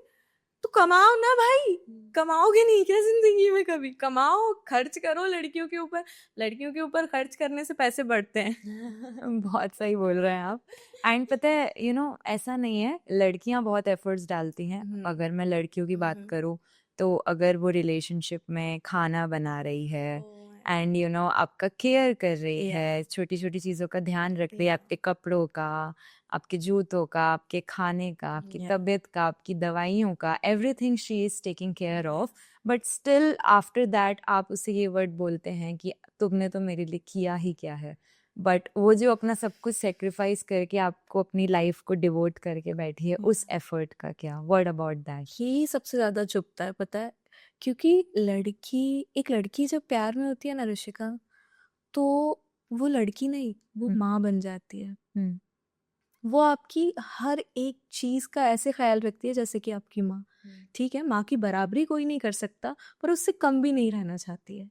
तो कमाओ ना भाई, कमाओगे नहीं क्या जिंदगी में? कभी कमाओ, खर्च करो लड़कियों के ऊपर। लड़कियों के ऊपर खर्च करने से पैसे बढ़ते हैं। बहुत सही बोल रहे हैं आप। एंड पता है ऐसा नहीं है, लड़कियां बहुत एफर्ट्स डालती हैं। अगर मैं लड़कियों की बात करूं, तो अगर वो रिलेशनशिप में खाना बना रही है एंड आपका केयर कर रही है, छोटी छोटी चीजों का ध्यान रख रही है, आपके कपड़ों का, आपके जूतों का, आपके खाने का, आपकी तबीयत का, आपकी दवाइयों का, everything she is taking care of, but still after that आप उसे ये वर्ड बोलते हैं कि तुमने तो मेरे लिए किया ही क्या है। बट वो जो अपना सब कुछ सेक्रीफाइस करके आपको अपनी लाइफ को डिवोट करके बैठी है, उस एफर्ट का क्या? What about that? यही सबसे ज्यादा चुभता है, पता है, क्योंकि एक लड़की जब प्यार में होती है ना ऋषिका, तो वो लड़की नहीं, वो माँ बन जाती है। वो आपकी हर एक चीज का ऐसे ख्याल रखती है जैसे कि आपकी माँ। ठीक है, माँ की बराबरी कोई नहीं कर सकता, पर उससे कम भी नहीं रहना चाहती है।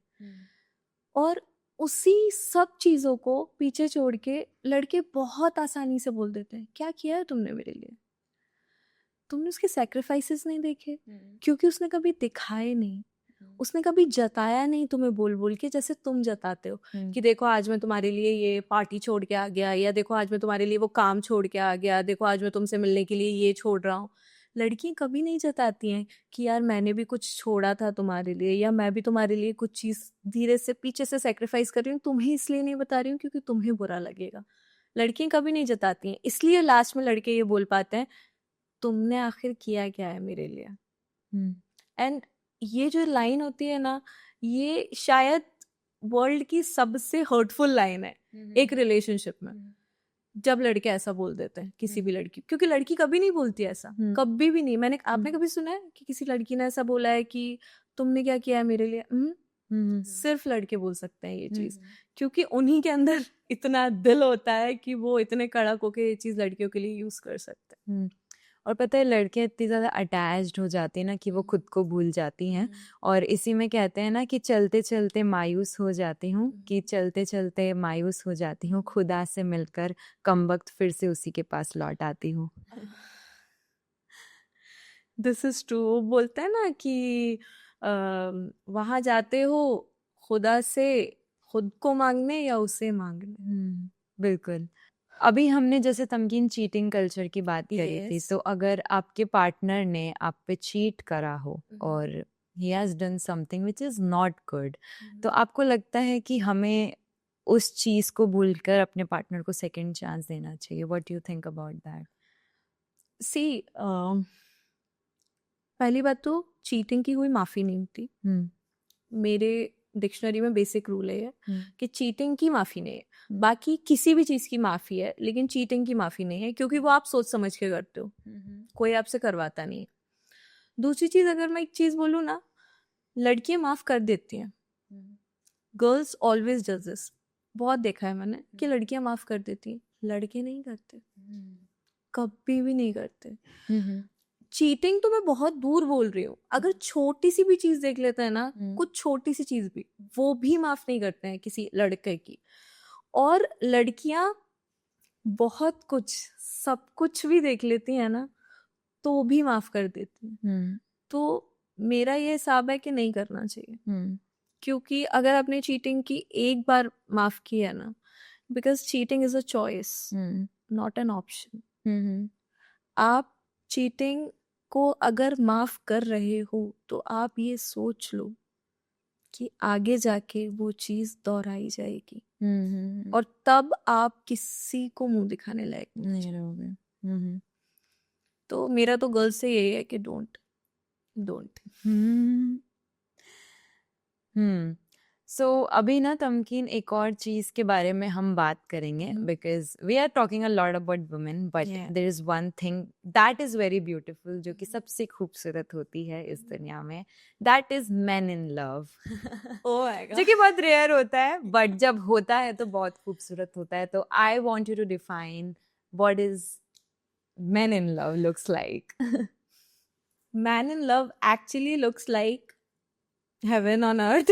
और उसी सब चीजों को पीछे छोड़ के लड़के बहुत आसानी से बोल देते हैं क्या किया है तुमने मेरे लिए? तुमने उसके सैक्रिफाइसेस नहीं देखे, क्योंकि उसने कभी दिखाए नहीं, उसने कभी जताया नहीं तुम्हें बोल बोल के जैसे तुम जताते हो कि देखो आज मैं तुम्हारे लिए ये पार्टी छोड़ के आ गया, या देखो आज मैं तुम्हारे लिए वो काम छोड़ के आ गया, देखो आज मैं तुमसे मिलने के लिए ये छोड़ रहा हूँ। लड़कियां कभी नहीं जताती हैं कि यार मैंने भी कुछ छोड़ा था तुम्हारे लिए, या मैं भी तुम्हारे लिए कुछ चीज धीरे से पीछे से सेक्रीफाइस कर रही हूँ, तुम्हें इसलिए नहीं बता रही हूँ क्योंकि तुम्हें बुरा लगेगा। लड़कियां कभी नहीं जताती हैं, इसलिए लास्ट में लड़के ये बोल पाते हैं तुमने आखिर किया क्या है मेरे लिए। एंड ये जो लाइन होती है ना, ये शायद वर्ल्ड की सबसे हर्टफुल लाइन है एक रिलेशनशिप में, जब लड़के ऐसा बोल देते हैं किसी भी लड़की, क्योंकि लड़की कभी नहीं बोलती ऐसा, कभी भी नहीं। आपने कभी सुना है कि किसी लड़की ने ऐसा बोला है कि तुमने क्या किया है मेरे लिए? सिर्फ लड़के बोल सकते हैं ये चीज, क्योंकि उन्हीं के अंदर इतना दिल होता है कि वो इतने कड़क होके ये चीज लड़कियों के लिए यूज कर सकते हैं। और पता है लड़कियां इतनी ज्यादा अटैच्ड हो जाती है ना कि वो खुद को भूल जाती हैं। और इसी में कहते हैं ना कि चलते चलते मायूस हो जाती हूँ, कि चलते चलते मायूस हो जाती हूँ, खुदा से मिलकर कमबख्त फिर से उसी के पास लौट आती हूँ। This is true. बोलते हैं ना कि वहां जाते हो खुदा से खुद को मांगने या उसे मांगने। बिल्कुल। अभी हमने जैसे तमकीन चीटिंग कल्चर की बात करी थी, तो अगर आपके पार्टनर ने आप पे चीट करा हो और he has done something which is not good, तो आपको लगता है कि हमें उस चीज को भूलकर अपने पार्टनर को सेकंड चांस देना चाहिए? What you think about that? See पहली बात तो चीटिंग की कोई माफ़ी नहीं होती। मेरे डिक्शनरी में बेसिक रूल है ये कि चीटिंग की माफ़ी नहीं है। बाकी किसी भी चीज़ की माफ़ी है, लेकिन चीटिंग की माफ़ी नहीं है, क्योंकि वो आप सोच समझ के करते हो, कोई आपसे करवाता नहीं है। दूसरी चीज़, अगर मैं एक चीज़ बोलूँ ना, लड़कियां माफ़ कर देती हैं। Girls always does this. बहुत देखा है मैंने कि लड़कियां माफ़ कर देती हैं, लड़के नहीं करते, कभी भी नहीं करते। चीटिंग तो मैं बहुत दूर बोल रही हूँ, अगर छोटी सी भी चीज देख लेते हैं ना, कुछ छोटी सी चीज भी, वो भी माफ नहीं करते हैं किसी लड़के की। और लड़कियां बहुत कुछ, सब कुछ भी देख लेती हैं ना, तो भी माफ कर देती हैं। तो मेरा ये हिसाब है कि नहीं करना चाहिए, क्योंकि अगर आपने चीटिंग की एक बार माफ की है ना, because cheating is a choice, not an option. आप चीटिंग को अगर माफ कर रहे हो तो आप ये सोच लो कि आगे जाके वो चीज दोहराई जाएगी, और तब आप किसी को मुंह दिखाने लायक नहीं रहोगे। तो मेरा तो गर्ल्स से यही है कि डोंट। सो अभी ना तमकीन, एक और चीज के बारे में हम बात करेंगे, because we are talking a lot about women, but there is one thing that is very beautiful, जो कि सबसे खूबसूरत होती है इस दुनिया में, that is men in love. जो कि बहुत रेयर होता है, बट जब होता है तो बहुत खूबसूरत होता है। तो I want you to define what is men in love looks like. Man in love actually looks like heaven on earth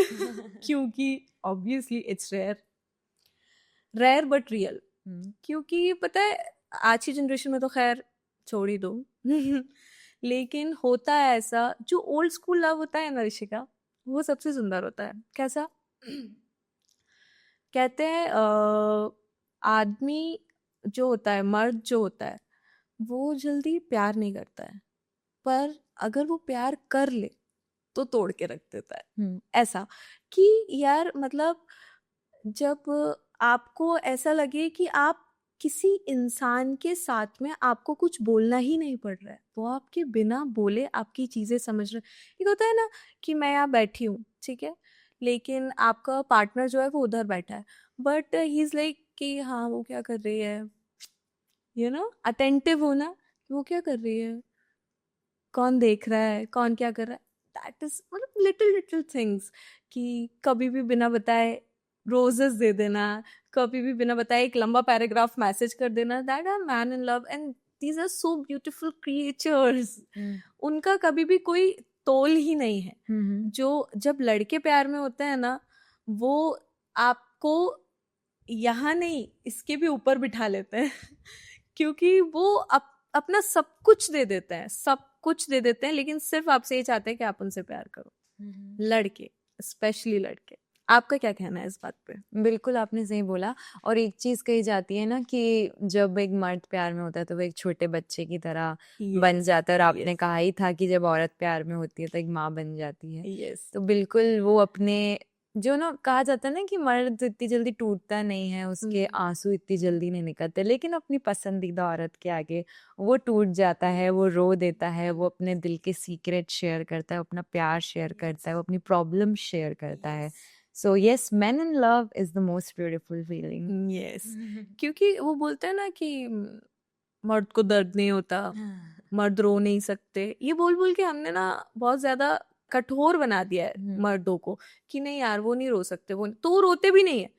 क्योंकि obviously it's rare but real। क्योंकि पता है आज की जनरेशन में तो खैर छोड़ ही दो लेकिन होता है ऐसा, जो ओल्ड स्कूल लव होता है ना ऋषिका, वो सबसे सुंदर होता है। कैसा? कहते हैं आदमी जो होता है, मर्द जो होता है, वो जल्दी प्यार नहीं करता है, पर अगर वो प्यार कर ले तो तोड़ के रख देता है। ऐसा कि यार मतलब जब आपको ऐसा लगे कि आप किसी इंसान के साथ में, आपको कुछ बोलना ही नहीं पड़ रहा है, वो आपके बिना बोले आपकी चीजें समझ रहे। एक होता है ना कि मैं यहाँ बैठी हूँ, ठीक है, लेकिन आपका पार्टनर जो है वो उधर बैठा है, बट ही इज लाइक कि हाँ वो क्या कर रही है, अटेंटिव होना, वो क्या कर रही है, कौन देख रहा है, कौन क्या कर रहा है। दैट इज मतलब लिटिल लिटिल थिंग्स, कि कभी भी बिना बताए रोजेस दे देना, कभी भी बिना बताए एक लंबा पैराग्राफ मैसेज कर देना, that are men in love and these are so beautiful creatures. उनका कभी भी कोई तोल ही नहीं है। जो जब लड़के प्यार में होते हैं ना, वो आपको यहाँ नहीं, इसके भी ऊपर बिठा लेते हैं क्योंकि वो अपना सब कुछ दे देते हैं, सब कुछ दे देते हैं, लेकिन सिर्फ आपसे ये चाहते हैं कि आप उनसे प्यार करो। लड़के, स्पेशली लड़के। आपका क्या कहना है इस बात पे? बिल्कुल आपने सही बोला। और एक चीज कही जाती है ना कि जब एक मर्द प्यार में होता है तो वो एक छोटे बच्चे की तरह बन जाता है, और आपने कहा ही था कि जब औरत प्यार में होती है तो एक माँ बन जाती है। तो बिल्कुल वो अपने, जो ना कहा जाता है ना कि मर्द इतनी जल्दी टूटता नहीं है, उसके आंसू इतनी जल्दी नहीं निकलते, लेकिन अपनी पसंदीदा औरत के आगे वो टूट जाता है, वो रो देता है, वो अपने दिल के सीक्रेट शेयर करता है, अपना प्यार शेयर करता है, वो अपनी प्रॉब्लम शेयर करता है। So yes, men in love is the most beautiful feeling. Yes, क्योंकि वो बोलते हैं ना कि मर्द को दर्द नहीं होता, मर्द रो नहीं सकते, ये बोल बोल के हमने ना बहुत ज्यादा कठोर बना दिया है मर्दों को, कि नहीं यार वो नहीं रो सकते, वो तो रोते भी नहीं है,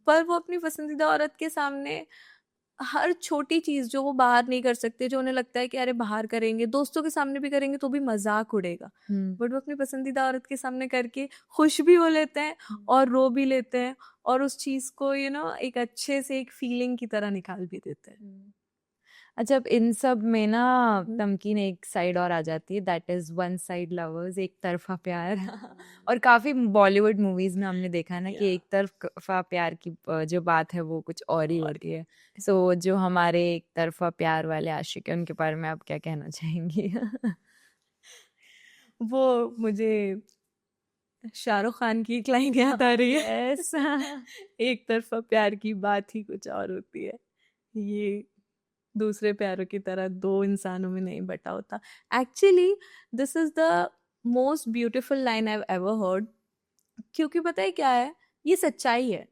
पर वो अपनी पसंदीदा औरत के सामने हर छोटी चीज जो वो बाहर नहीं कर सकते, जो उन्हें लगता है कि अरे बाहर करेंगे, दोस्तों के सामने भी करेंगे तो भी मजाक उड़ेगा, बट वो अपनी पसंदीदा औरत के सामने करके खुश भी हो लेते हैं और रो भी लेते हैं, और उस चीज को एक अच्छे से एक फीलिंग की तरह निकाल भी देते हैं। अच्छा, अब इन सब में ना तमकीन एक साइड और आ जाती है, that is one side lovers, एक तरफा प्यार। और काफी बॉलीवुड मूवीज में हमने देखा है ना कि एक तरफा प्यार की जो बात है वो कुछ और ही होती है। सो जो हमारे एक तरफा प्यार वाले आशिक है, उनके बारे में आप क्या कहना चाहेंगी? वो मुझे शाहरुख खान की एक लाइन याद आ रही है। यस एक तरफा प्यार की बात ही कुछ और होती है, ये दूसरे प्यारों की तरह दो इंसानों में नहीं बटा होता। Actually this is the most beautiful line I ever heard, क्योंकि पता है क्या है, ये सच्चाई है।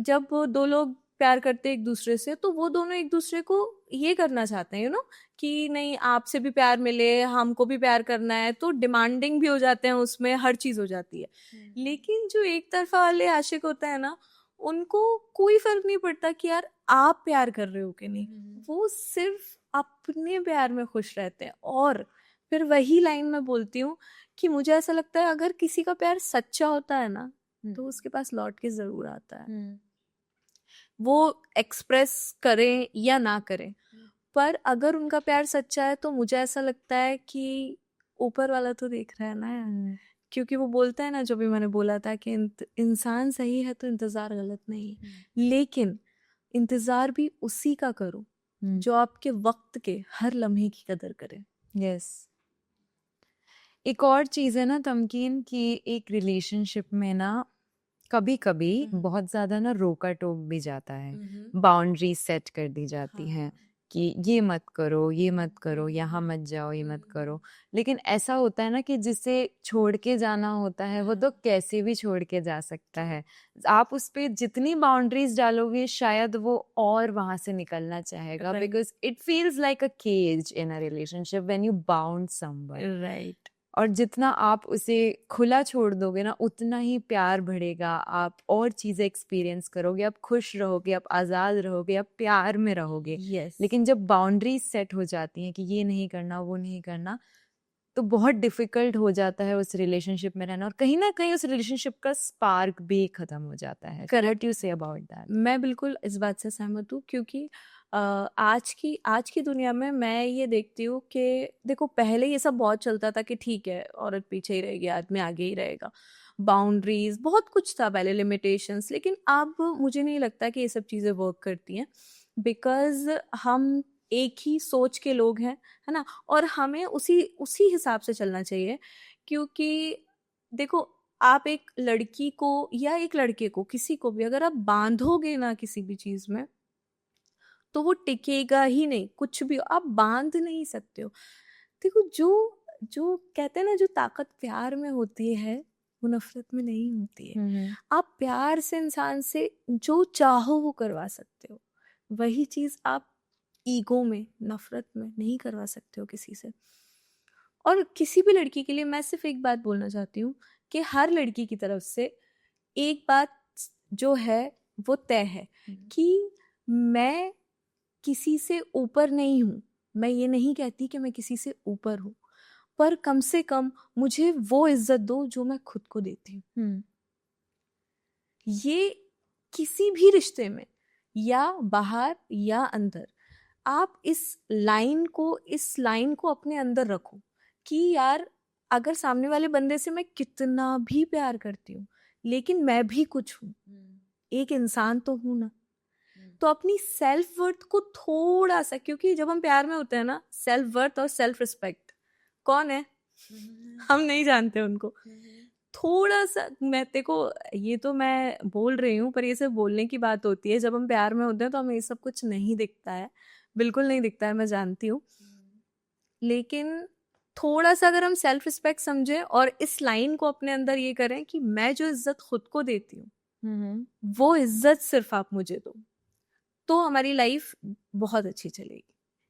जब वो दो लोग प्यार करते हैं एक दूसरे से, तो वो दोनों एक दूसरे को ये करना चाहते हैं, कि नहीं आपसे भी प्यार मिले, हमको भी प्यार करना है, तो डिमांडिंग भी हो जाते हैं, उसमें हर चीज हो जाती है। लेकिन जो एक तरफा वाले आशिक होते हैं ना, उनको कोई फर्क नहीं पड़ता कि यार आप प्यार कर रहे हो कि नहीं, वो सिर्फ अपने प्यार में खुश रहते हैं। और फिर वही लाइन मैं बोलती हूँ कि मुझे ऐसा लगता है अगर किसी का प्यार सच्चा होता है ना, तो उसके पास लौट के जरूर आता है। वो एक्सप्रेस करें या ना करें, पर अगर उनका प्यार सच्चा है तो मुझे ऐसा लगता है कि ऊपर वाला तो देख रहा है ना यार। क्योंकि वो बोलता है ना, जो भी मैंने बोला था कि इंसान सही है तो इंतजार गलत नहीं है, लेकिन इंतजार भी उसी का करो जो आपके वक्त के हर लम्हे की कदर करे। यस एक और चीज है ना तमकीन, कि एक रिलेशनशिप में ना कभी कभी बहुत ज्यादा ना रोका टोक भी जाता है, बाउंड्री सेट कर दी जाती हैं कि ये मत करो, ये मत करो, यहाँ मत जाओ, ये मत करो। लेकिन ऐसा होता है ना कि जिसे छोड़ के जाना होता है वो तो कैसे भी छोड़ के जा सकता है। आप उस पे जितनी बाउंड्रीज डालोगे शायद वो और वहां से निकलना चाहेगा, Right. Because it feels like a cage in a relationship when you bound someone. Right. और जितना आप उसे खुला छोड़ दोगे ना, उतना ही प्यार बढ़ेगा, आप और चीजें एक्सपीरियंस करोगे, आप खुश रहोगे, आप आजाद रहोगे, आप प्यार में रहोगे। यस। लेकिन जब बाउंड्रीज सेट हो जाती हैं कि ये नहीं करना, वो नहीं करना, तो बहुत डिफिकल्ट हो जाता है उस रिलेशनशिप में रहना, और कहीं ना कहीं उस रिलेशनशिप का स्पार्क भी खत्म हो जाता है। What you say about that? मैं बिल्कुल इस बात से सहमत हूँ, क्योंकि आज की दुनिया में मैं ये देखती हूँ कि देखो, पहले ये सब बहुत चलता था कि ठीक है औरत पीछे ही रहेगी, आदमी आगे ही रहेगा, बाउंड्रीज बहुत कुछ था पहले, लिमिटेशंस। लेकिन अब मुझे नहीं लगता कि ये सब चीज़ें वर्क करती हैं, बिकॉज हम एक ही सोच के लोग हैं, है ना, और हमें उसी उसी हिसाब से चलना चाहिए। क्योंकि देखो, आप एक लड़की को या एक लड़के को, किसी को भी अगर आप बांधोगे ना किसी भी चीज में, तो वो टिकेगा ही नहीं। कुछ भी आप बांध नहीं सकते हो। देखो, जो जो कहते हैं ना, जो ताकत प्यार में होती है वो नफरत में नहीं होती है। आप प्यार से इंसान से जो चाहो वो करवा सकते हो, वही चीज आप ईगो में, नफरत में नहीं करवा सकते हो किसी से। और किसी भी लड़की के लिए मैं सिर्फ एक बात बोलना चाहती हूँ कि हर लड़की की तरफ से एक बात जो है वो तय है कि मैं किसी से ऊपर नहीं हूँ। मैं ये नहीं कहती कि मैं किसी से ऊपर हूँ, पर कम से कम मुझे वो इज्जत दो जो मैं खुद को देती हूँ। ये किसी भी रिश्ते में, या बाहर या अंदर, आप इस लाइन को अपने अंदर रखो कि यार, अगर सामने वाले बंदे से मैं कितना भी प्यार करती हूँ, लेकिन मैं भी कुछ हूँ, एक इंसान तो हूँ ना। तो अपनी सेल्फ वर्थ को थोड़ा सा, क्योंकि जब हम प्यार में होते हैं ना, सेल्फ वर्थ और सेल्फ रिस्पेक्ट कौन है हम नहीं जानते उनको। थोड़ा सा, मैं तेको ये तो मैं बोल रही हूँ, पर ये सिर्फ बोलने की बात होती है। जब हम प्यार में होते हैं तो हमें ये सब कुछ नहीं दिखता है, बिल्कुल नहीं दिखता है, मैं जानती हूँ। लेकिन थोड़ा सा अगर हम सेल्फ रिस्पेक्ट समझें और इस लाइन को अपने अंदर ये करें कि मैं जो इज्जत खुद को देती हूँ, वो इज्जत सिर्फ आप मुझे दो, तो हमारी लाइफ बहुत अच्छी चलेगी।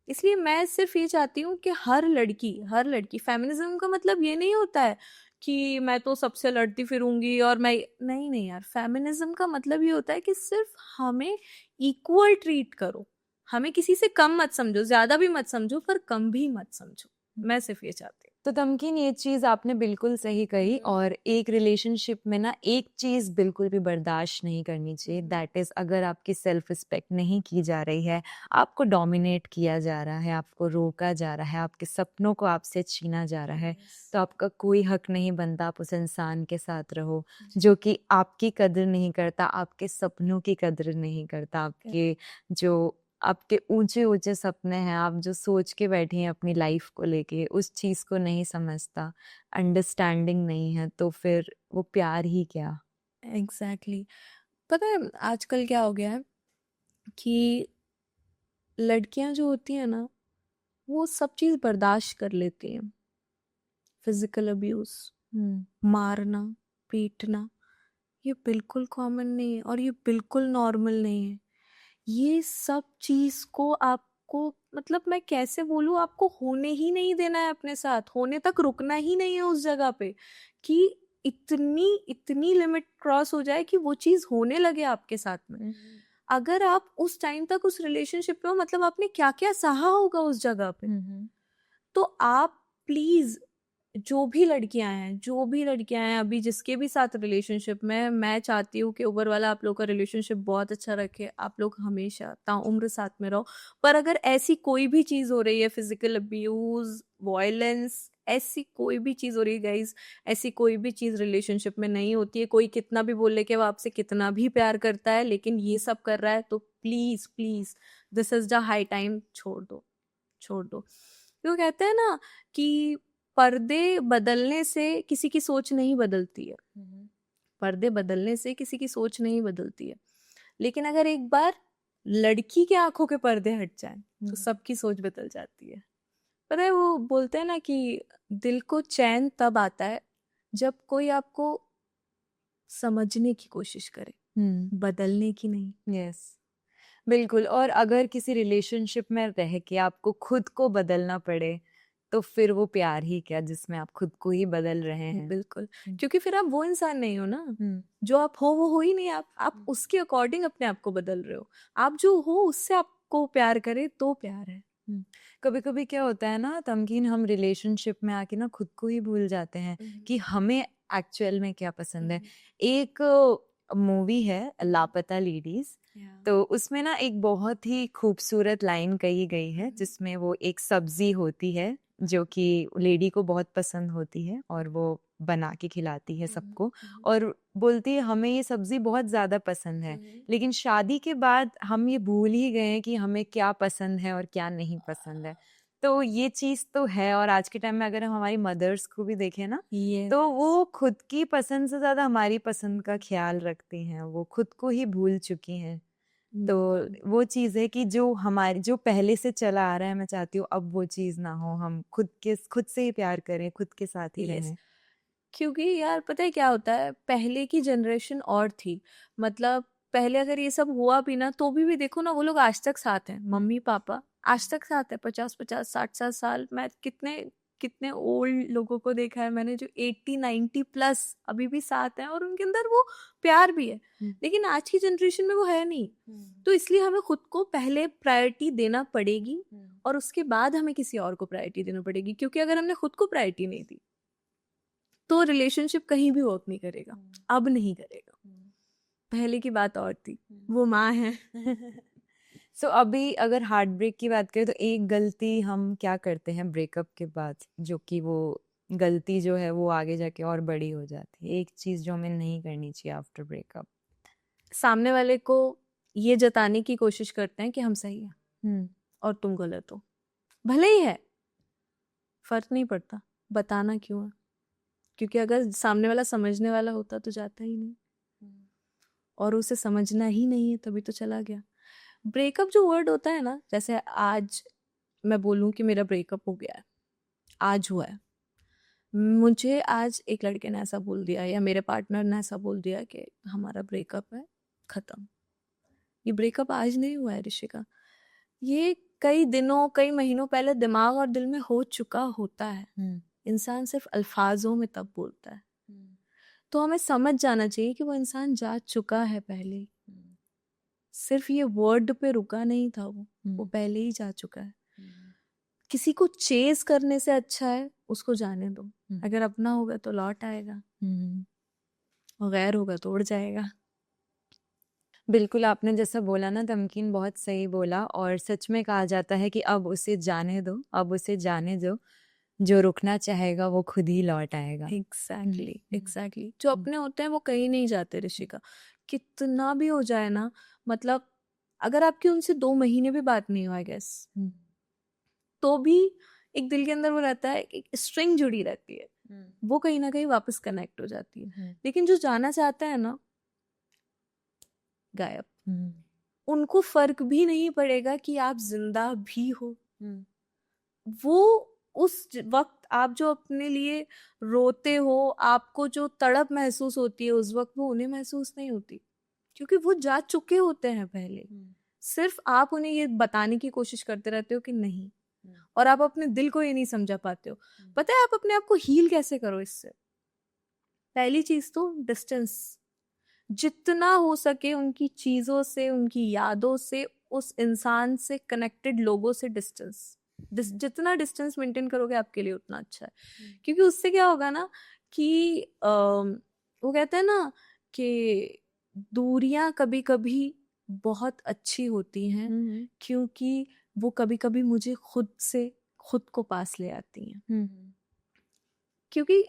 इसलिए मैं सिर्फ ये चाहती हूँ कि हर लड़की फेमिनिज्म का मतलब ये नहीं होता है कि मैं तो सबसे लड़ती फिरूंगी और मैं नहीं यार, फेमिनिज्म का मतलब ये होता है कि सिर्फ हमें इक्वल ट्रीट करो, हमें किसी से कम मत समझो, ज्यादा भी मत समझो, पर कम भी मत समझो। मैं सिर्फ ये चाहती हूँ। तो तमकीन, ये चीज आपने बिल्कुल सही कही। और एक रिलेशनशिप में ना एक चीज बिल्कुल भी बर्दाश्त नहीं करनी चाहिए, दैट इज अगर आपकी सेल्फ रिस्पेक्ट नहीं की जा रही है, आपको डोमिनेट किया जा रहा है, आपको रोका जा रहा है, आपके सपनों को आपसे छीना जा रहा है, तो आपका कोई हक नहीं बनता आप उस इंसान के साथ रहो जो कि आपकी कदर नहीं करता, आपके सपनों की कदर नहीं करता, आपके जो आपके ऊंचे-ऊंचे सपने हैं, आप जो सोच के बैठी हैं अपनी लाइफ को लेके, उस चीज़ को नहीं समझता, अंडरस्टैंडिंग नहीं है, तो फिर वो प्यार ही क्या? एग्जैक्टली पता है आजकल क्या हो गया है कि लड़कियां जो होती हैं ना वो सब चीज़ बर्दाश्त कर लेती हैं। फिजिकल अब्यूज, मारना, पीटना, ये बिल्कुल कॉमन नहीं है और ये बिल्कुल नॉर्मल नहीं है। ये सब चीज को आपको मतलब मैं कैसे बोलूं, आपको होने ही नहीं देना है अपने साथ, होने तक रुकना ही नहीं है उस जगह पे कि इतनी इतनी लिमिट क्रॉस हो जाए कि वो चीज होने लगे आपके साथ में। अगर आप उस टाइम तक उस रिलेशनशिप में हो मतलब आपने क्या क्या सहा होगा उस जगह पे। तो आप प्लीज जो भी लड़कियां हैं अभी जिसके भी साथ रिलेशनशिप में, मैं चाहती हूँ कि ऊपर वाला आप लोग का रिलेशनशिप बहुत अच्छा रखे, आप लोग हमेशा ताउम्र साथ में रहो। पर अगर ऐसी कोई भी चीज हो रही है, फिजिकल अब्यूज, वायलेंस, ऐसी कोई भी चीज हो रही है गाइज, ऐसी कोई भी चीज रिलेशनशिप में नहीं होती है। कोई कितना भी बोले कि वो आपसे कितना भी प्यार करता है लेकिन ये सब कर रहा है तो please please this is the high time, छोड़ दो, छोड़ दो। क्यों कहते हैं ना कि पर्दे बदलने से किसी की सोच नहीं बदलती है, पर्दे बदलने से किसी की सोच नहीं बदलती है, लेकिन अगर एक बार लड़की के आंखों के पर्दे हट जाएं तो सबकी सोच बदल जाती है। पता है वो बोलते हैं ना कि दिल को चैन तब आता है जब कोई आपको समझने की कोशिश करे, बदलने की नहीं। यस, बिल्कुल। और अगर किसी रिलेशनशिप में रह के आपको खुद को बदलना पड़े तो फिर वो प्यार ही क्या जिसमें आप खुद को ही बदल रहे हैं। बिल्कुल, क्योंकि फिर आप वो इंसान नहीं हो ना, हम्म, जो आप हो वो हो ही नहीं। आप उसके अकॉर्डिंग अपने आप को बदल रहे हो। आप जो हो उससे आपको प्यार करे तो प्यार है। कभी कभी क्या होता है ना तमकीन, हम रिलेशनशिप में आके ना खुद को ही भूल जाते हैं कि हमें एक्चुअल में क्या पसंद है। एक मूवी है लापता लेडीज, तो उसमें ना एक बहुत ही खूबसूरत लाइन कही गई है जिसमें वो एक सब्जी होती है जो कि लेडी को बहुत पसंद होती है और वो बना के खिलाती है सबको और बोलती है हमें ये सब्जी बहुत ज्यादा पसंद है, लेकिन शादी के बाद हम ये भूल ही गए हैं कि हमें क्या पसंद है और क्या नहीं पसंद है। तो ये चीज तो है। और आज के टाइम में अगर हम हमारी मदर्स को भी देखें ना, तो वो खुद की पसंद से ज्यादा हमारी पसंद का ख्याल रखती हैं, वो खुद को ही भूल चुकी हैं। तो वो चीज है कि जो हमारी जो पहले से चला आ रहा है, मैं चाहती हूँ अब वो चीज ना हो, हम खुद से ही प्यार करें, खुद के साथ ही रहें। क्योंकि यार पता है क्या होता है, पहले की जनरेशन और थी। मतलब पहले अगर ये सब हुआ भी ना तो भी देखो ना वो लोग आज तक साथ हैं, मम्मी पापा आज तक साथ है, 50-50 60-60 साल। मैं कितने कितने ओल्ड लोगों को देखा है मैंने जो 80-90 प्लस अभी भी साथ हैं और उनके अंदर वो प्यार भी है। लेकिन आज की जनरेशन में वो है नहीं। तो इसलिए हमें खुद को पहले प्रायोरिटी देना पड़ेगी और उसके बाद हमें किसी और को प्रायोरिटी देना पड़ेगी। क्योंकि अगर हमने खुद को प्रायोरिटी नहीं दी तो रिलेशनशिप कहीं भी वर्क नहीं करेगा, अब नहीं करेगा। पहले की बात और थी, वो माँ है। सो अभी अगर हार्ट ब्रेक की बात करें तो एक गलती हम क्या करते हैं ब्रेकअप के बाद, जो कि वो गलती जो है वो आगे जाके और बड़ी हो जाती है, एक चीज जो हमें नहीं करनी चाहिए आफ्टर ब्रेकअप। सामने वाले को ये जताने की कोशिश करते हैं कि हम सही हैं और तुम गलत हो। भले ही है, फर्क नहीं पड़ता, बताना क्यों है? क्योंकि अगर सामने वाला समझने वाला होता तो जाता ही नहीं, और उसे समझना ही नहीं है तभी तो चला गया। ब्रेकअप जो वर्ड होता है ना, जैसे आज मैं बोलूं कि मेरा ब्रेकअप हो गया है, आज हुआ है, मुझे आज एक लड़के ने ऐसा बोल दिया या मेरे पार्टनर ने ऐसा बोल दिया कि हमारा ब्रेकअप है, खत्म। ये ब्रेकअप आज नहीं हुआ है ऋषिका, ये कई दिनों कई महीनों पहले दिमाग और दिल में हो चुका होता है। इंसान सिर्फ अल्फाजों में तब बोलता है। तो हमें समझ जाना चाहिए कि वो इंसान जा चुका है पहले ही। सिर्फ ये वर्ड पे रुका नहीं था, वो पहले ही जा चुका है। किसी को चेज करने से अच्छा है उसको जाने दो। अगर अपना होगा तो लौट आएगा, और गैर होगा तो उड़ जाएगा। बिल्कुल, आपने जैसा बोला ना तमकीन, बहुत सही बोला। और सच में कहा जाता है कि अब उसे जाने दो, अब उसे जाने दो, जो रुकना चाहेगा वो खुद ही लौट आएगा। एग्जैक्टली जो अपने होते हैं वो कहीं नहीं जाते ऋषिका, कितना भी हो जाए ना। मतलब अगर आपकी उनसे 2 महीने भी बात नहीं हुआ आई गेस, तो भी एक दिल के अंदर वो रहता है, एक स्ट्रिंग जुड़ी रहती है, वो कहीं ना कहीं वापस कनेक्ट हो जाती है। लेकिन जो जाना चाहता है ना, गायब। उनको फर्क भी नहीं पड़ेगा कि आप जिंदा भी हो। वो वक्त आप जो अपने लिए रोते हो, आपको जो तड़प महसूस होती है उस वक्त, वो उन्हें महसूस नहीं होती, क्योंकि वो जा चुके होते हैं पहले। सिर्फ आप उन्हें ये बताने की कोशिश करते रहते हो कि नहीं, और आप अपने दिल को ये नहीं समझा पाते हो। पता है आप अपने आप को हील कैसे करो इससे? पहली चीज तो डिस्टेंस, जितना हो सके उनकी चीजों से, उनकी यादों से, उस इंसान से कनेक्टेड लोगों से डिस्टेंस। जितना डिस्टेंस मेंटेन करोगे आपके लिए उतना अच्छा है। क्योंकि उससे क्या होगा ना कि वो कहते हैं ना कि दूरियां कभी कभी बहुत अच्छी होती हैं, क्योंकि वो कभी कभी मुझे खुद को पास ले आती हैं। क्योंकि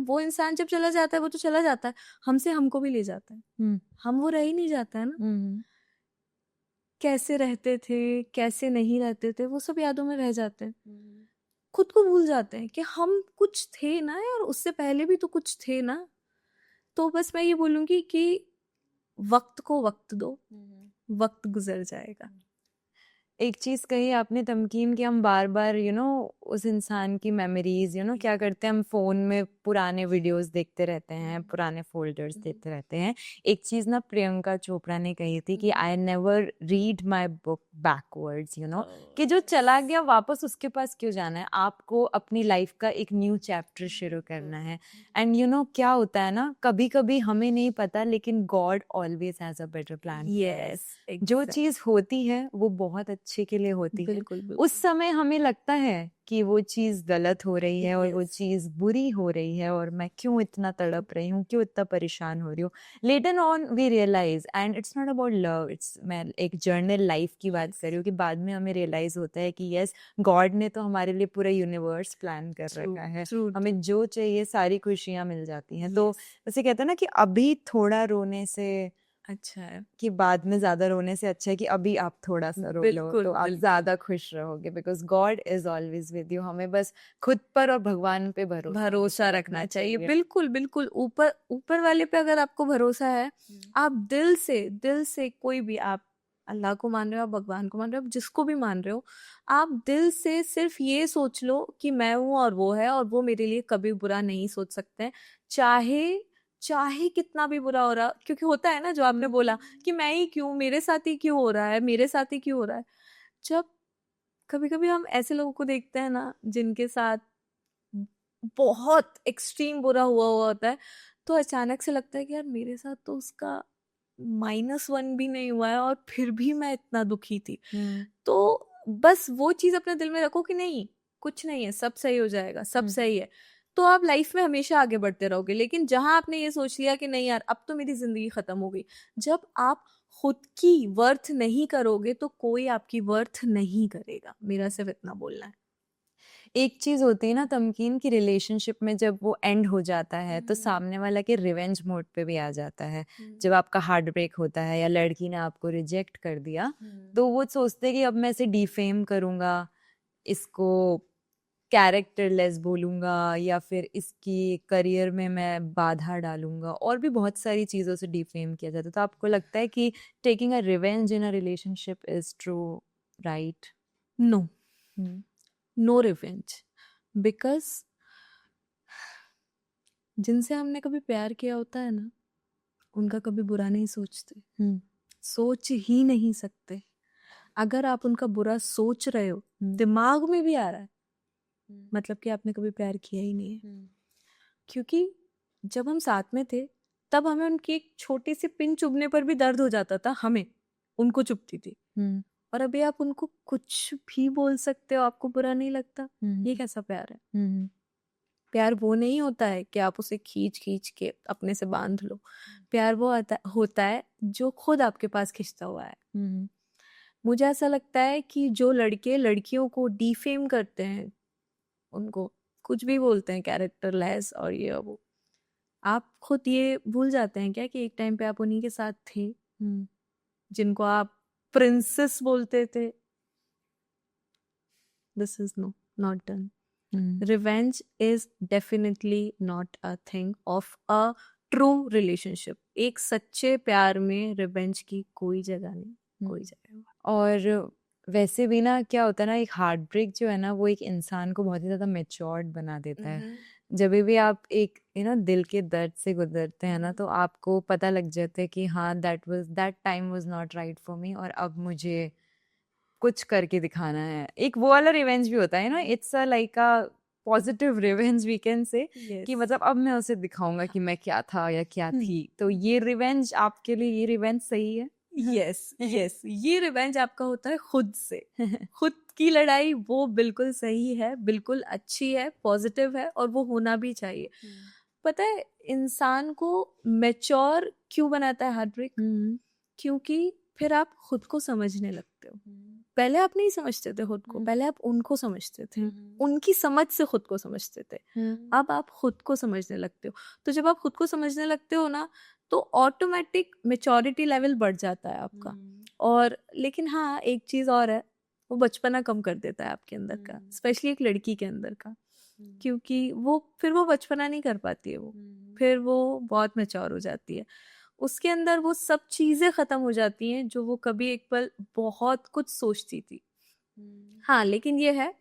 वो इंसान जब चला जाता है वो तो चला जाता है, हमको भी ले जाता है। हम वो रह ही नहीं जाता है ना। कैसे रहते थे, कैसे नहीं रहते थे, वो सब यादों में रह जाते हैं। खुद को भूल जाते हैं कि हम कुछ थे ना यार, उससे पहले भी तो कुछ थे ना। तो बस मैं ये बोलूंगी कि वक्त को वक्त दो, वक्त गुजर जाएगा। एक चीज कही आपने तमकीन कि हम बार बार उस इंसान की मेमोरीज क्या करते हैं, हम फोन में पुराने वीडियोस देखते रहते हैं, पुराने फोल्डर्स देखते रहते हैं। एक चीज ना प्रियंका चोपड़ा ने कही थी कि I never read my book backwards, कि जो चला गया वापस उसके पास क्यों जाना है, आपको अपनी लाइफ का एक न्यू चैप्टर शुरू करना है। एंड क्या होता है ना, कभी कभी हमें नहीं पता, लेकिन God always has a better plan. Yes, जो चीज होती है वो बहुत अच्छे के लिए होती है। बिल्कुल। उस समय हमें लगता है कि वो चीज गलत हो रही है और वो चीज बुरी हो रही है, और मैं क्यों इतना तड़प रही हूँ, क्यों इतना परेशान हो रही हूँ। Later on we realize, and it's not about love, मैं एक जर्नल लाइफ की बात कर रही हूँ, कि बाद में हमें रियलाइज होता है कि यस, गॉड ने तो हमारे लिए पूरा यूनिवर्स प्लान कर रखा है, हमें जो चाहिए सारी खुशियां मिल जाती हैं। तो वैसे कहते हैं ना कि अभी थोड़ा रोने से अच्छा है, कि बाद में ज्यादा रोने से अच्छा है कि अभी आप थोड़ा सा रो लो, तो आप ज्यादा खुश रहोगे, because God is always with you. हमें बस खुद पर और भगवान पे भरोसा रखना चाहिए। बिल्कुल। ऊपर वाले पे अगर आपको भरोसा है, आप दिल से कोई भी, आप अल्लाह को मान रहे हो, आप भगवान को मान रहे हो, आप जिसको भी मान रहे हो, आप दिल से सिर्फ ये सोच लो कि मैं हूं और वो है, और वो मेरे लिए कभी बुरा नहीं सोच सकते हैं, चाहे कितना भी बुरा हो रहा। क्योंकि होता है ना, जो आपने बोला कि मैं ही क्यों, मेरे साथ ही क्यों हो रहा है, मेरे साथ ही क्यों हो रहा है। जब कभी कभी हम ऐसे लोगों को देखते हैं ना जिनके साथ बहुत एक्सट्रीम बुरा हुआ होता है, तो अचानक से लगता है कि यार मेरे साथ तो उसका -1 भी नहीं हुआ है, और फिर भी मैं इतना दुखी थी। तो बस वो चीज अपने दिल में रखो कि नहीं, कुछ नहीं है, सब सही हो जाएगा, सब सही है। तो आप लाइफ में हमेशा आगे बढ़ते रहोगे। लेकिन जहां आपने ये सोच लिया कि नहीं यार अब तो मेरी जिंदगी खत्म हो गई, जब आप खुद की वर्थ नहीं करोगे तो कोई आपकी वर्थ नहीं करेगा। मेरा सिर्फ इतना बोलना है। एक चीज होती है ना तमकीन की, रिलेशनशिप में जब वो एंड हो जाता है तो सामने वाला के रिवेंज मोड पे भी आ जाता है। जब आपका हार्ट ब्रेक होता है या लड़की ने आपको रिजेक्ट कर दिया, तो वो सोचते हैं कि अब मैं इसे डिफेम करूंगा, इसको कैरेक्टरलेस बोलूंगा, या फिर इसकी करियर में मैं बाधा डालूंगा, और भी बहुत सारी चीजों से डिफेम किया जाता है। तो आपको लगता है कि taking a revenge in a relationship is true, right? No, no revenge, because जिनसे हमने कभी प्यार किया होता है ना, उनका कभी बुरा नहीं सोचते, सोच ही नहीं सकते। अगर आप उनका बुरा सोच रहे हो, दिमाग में भी आ रहा है, मतलब कि आपने कभी प्यार किया ही नहीं है। क्योंकि जब हम साथ में थे तब हमें उनकी एक छोटी सी पिन चुभने पर भी दर्द हो जाता था, हमें उनको चुभती थी। और अभी आप उनको कुछ भी बोल सकते हो, आपको बुरा नहीं लगता। ये कैसा प्यार है? प्यार वो नहीं होता है कि आप उसे खींच खींच के अपने से बांध लो। प्यार वो होता है जो खुद आपके पास खिंचता हुआ है। मुझे ऐसा लगता है कि जो लड़के लड़कियों को डिफेम करते हैं, उनको कुछ भी बोलते हैं कैरेक्टरलेस और ये वो, आप खुद ये भूल जाते हैं क्या कि एक टाइम पे आप उन्हीं के साथ थे, जिनको आप प्रिंसेस बोलते थे, this is not done. Revenge is definitely not a thing of a true relationship. एक सच्चे प्यार में रिवेंज की कोई जगह नहीं, कोई जगह नहीं. और वैसे भी ना क्या होता है ना, एक हार्ट ब्रेक जो है ना वो एक इंसान को बहुत ही ज़्यादा मेच्योर्ड बना देता है. जब भी आप एक दिल के दर्द से गुजरते हैं ना, तो आपको पता लग जाता है कि हाँ, that time was not right for me, और अब मुझे कुछ करके दिखाना है. एक वो वाला रिवेंज भी होता है ना, it's a like a positive revenge we can say, कि मतलब अब मैं उसे दिखाऊंगा कि मैं क्या था या क्या थी. तो ये रिवेंज आपके लिए, ये रिवेंज सही है? यस यस, ये रिवेंज आपका होता है खुद से. खुद की लड़ाई वो बिल्कुल सही है, बिल्कुल अच्छी है, पॉजिटिव है, और वो होना भी चाहिए. पता है इंसान को मैच्योर क्यों बनाता है हार्ट ब्रेक? क्योंकि फिर आप खुद को समझने लगते हो. पहले आप नहीं समझते थे खुद को, पहले आप उनको समझते थे, उनकी समझ से खुद को समझते थे. अब आप खुद को समझने लगते हो. तो जब आप खुद को समझने लगते हो ना, तो ऑटोमेटिक मेच्योरिटी लेवल बढ़ जाता है आपका. और लेकिन हाँ, एक चीज और है, वो बचपना कम कर देता है आपके अंदर का, स्पेशली एक लड़की के अंदर का. क्योंकि वो बचपना नहीं कर पाती है, वो फिर वो बहुत मैच्योर हो जाती है. उसके अंदर वो सब चीजें खत्म हो जाती हैं जो वो कभी एक पल बहुत कुछ सोचती थी. हाँ, लेकिन ये है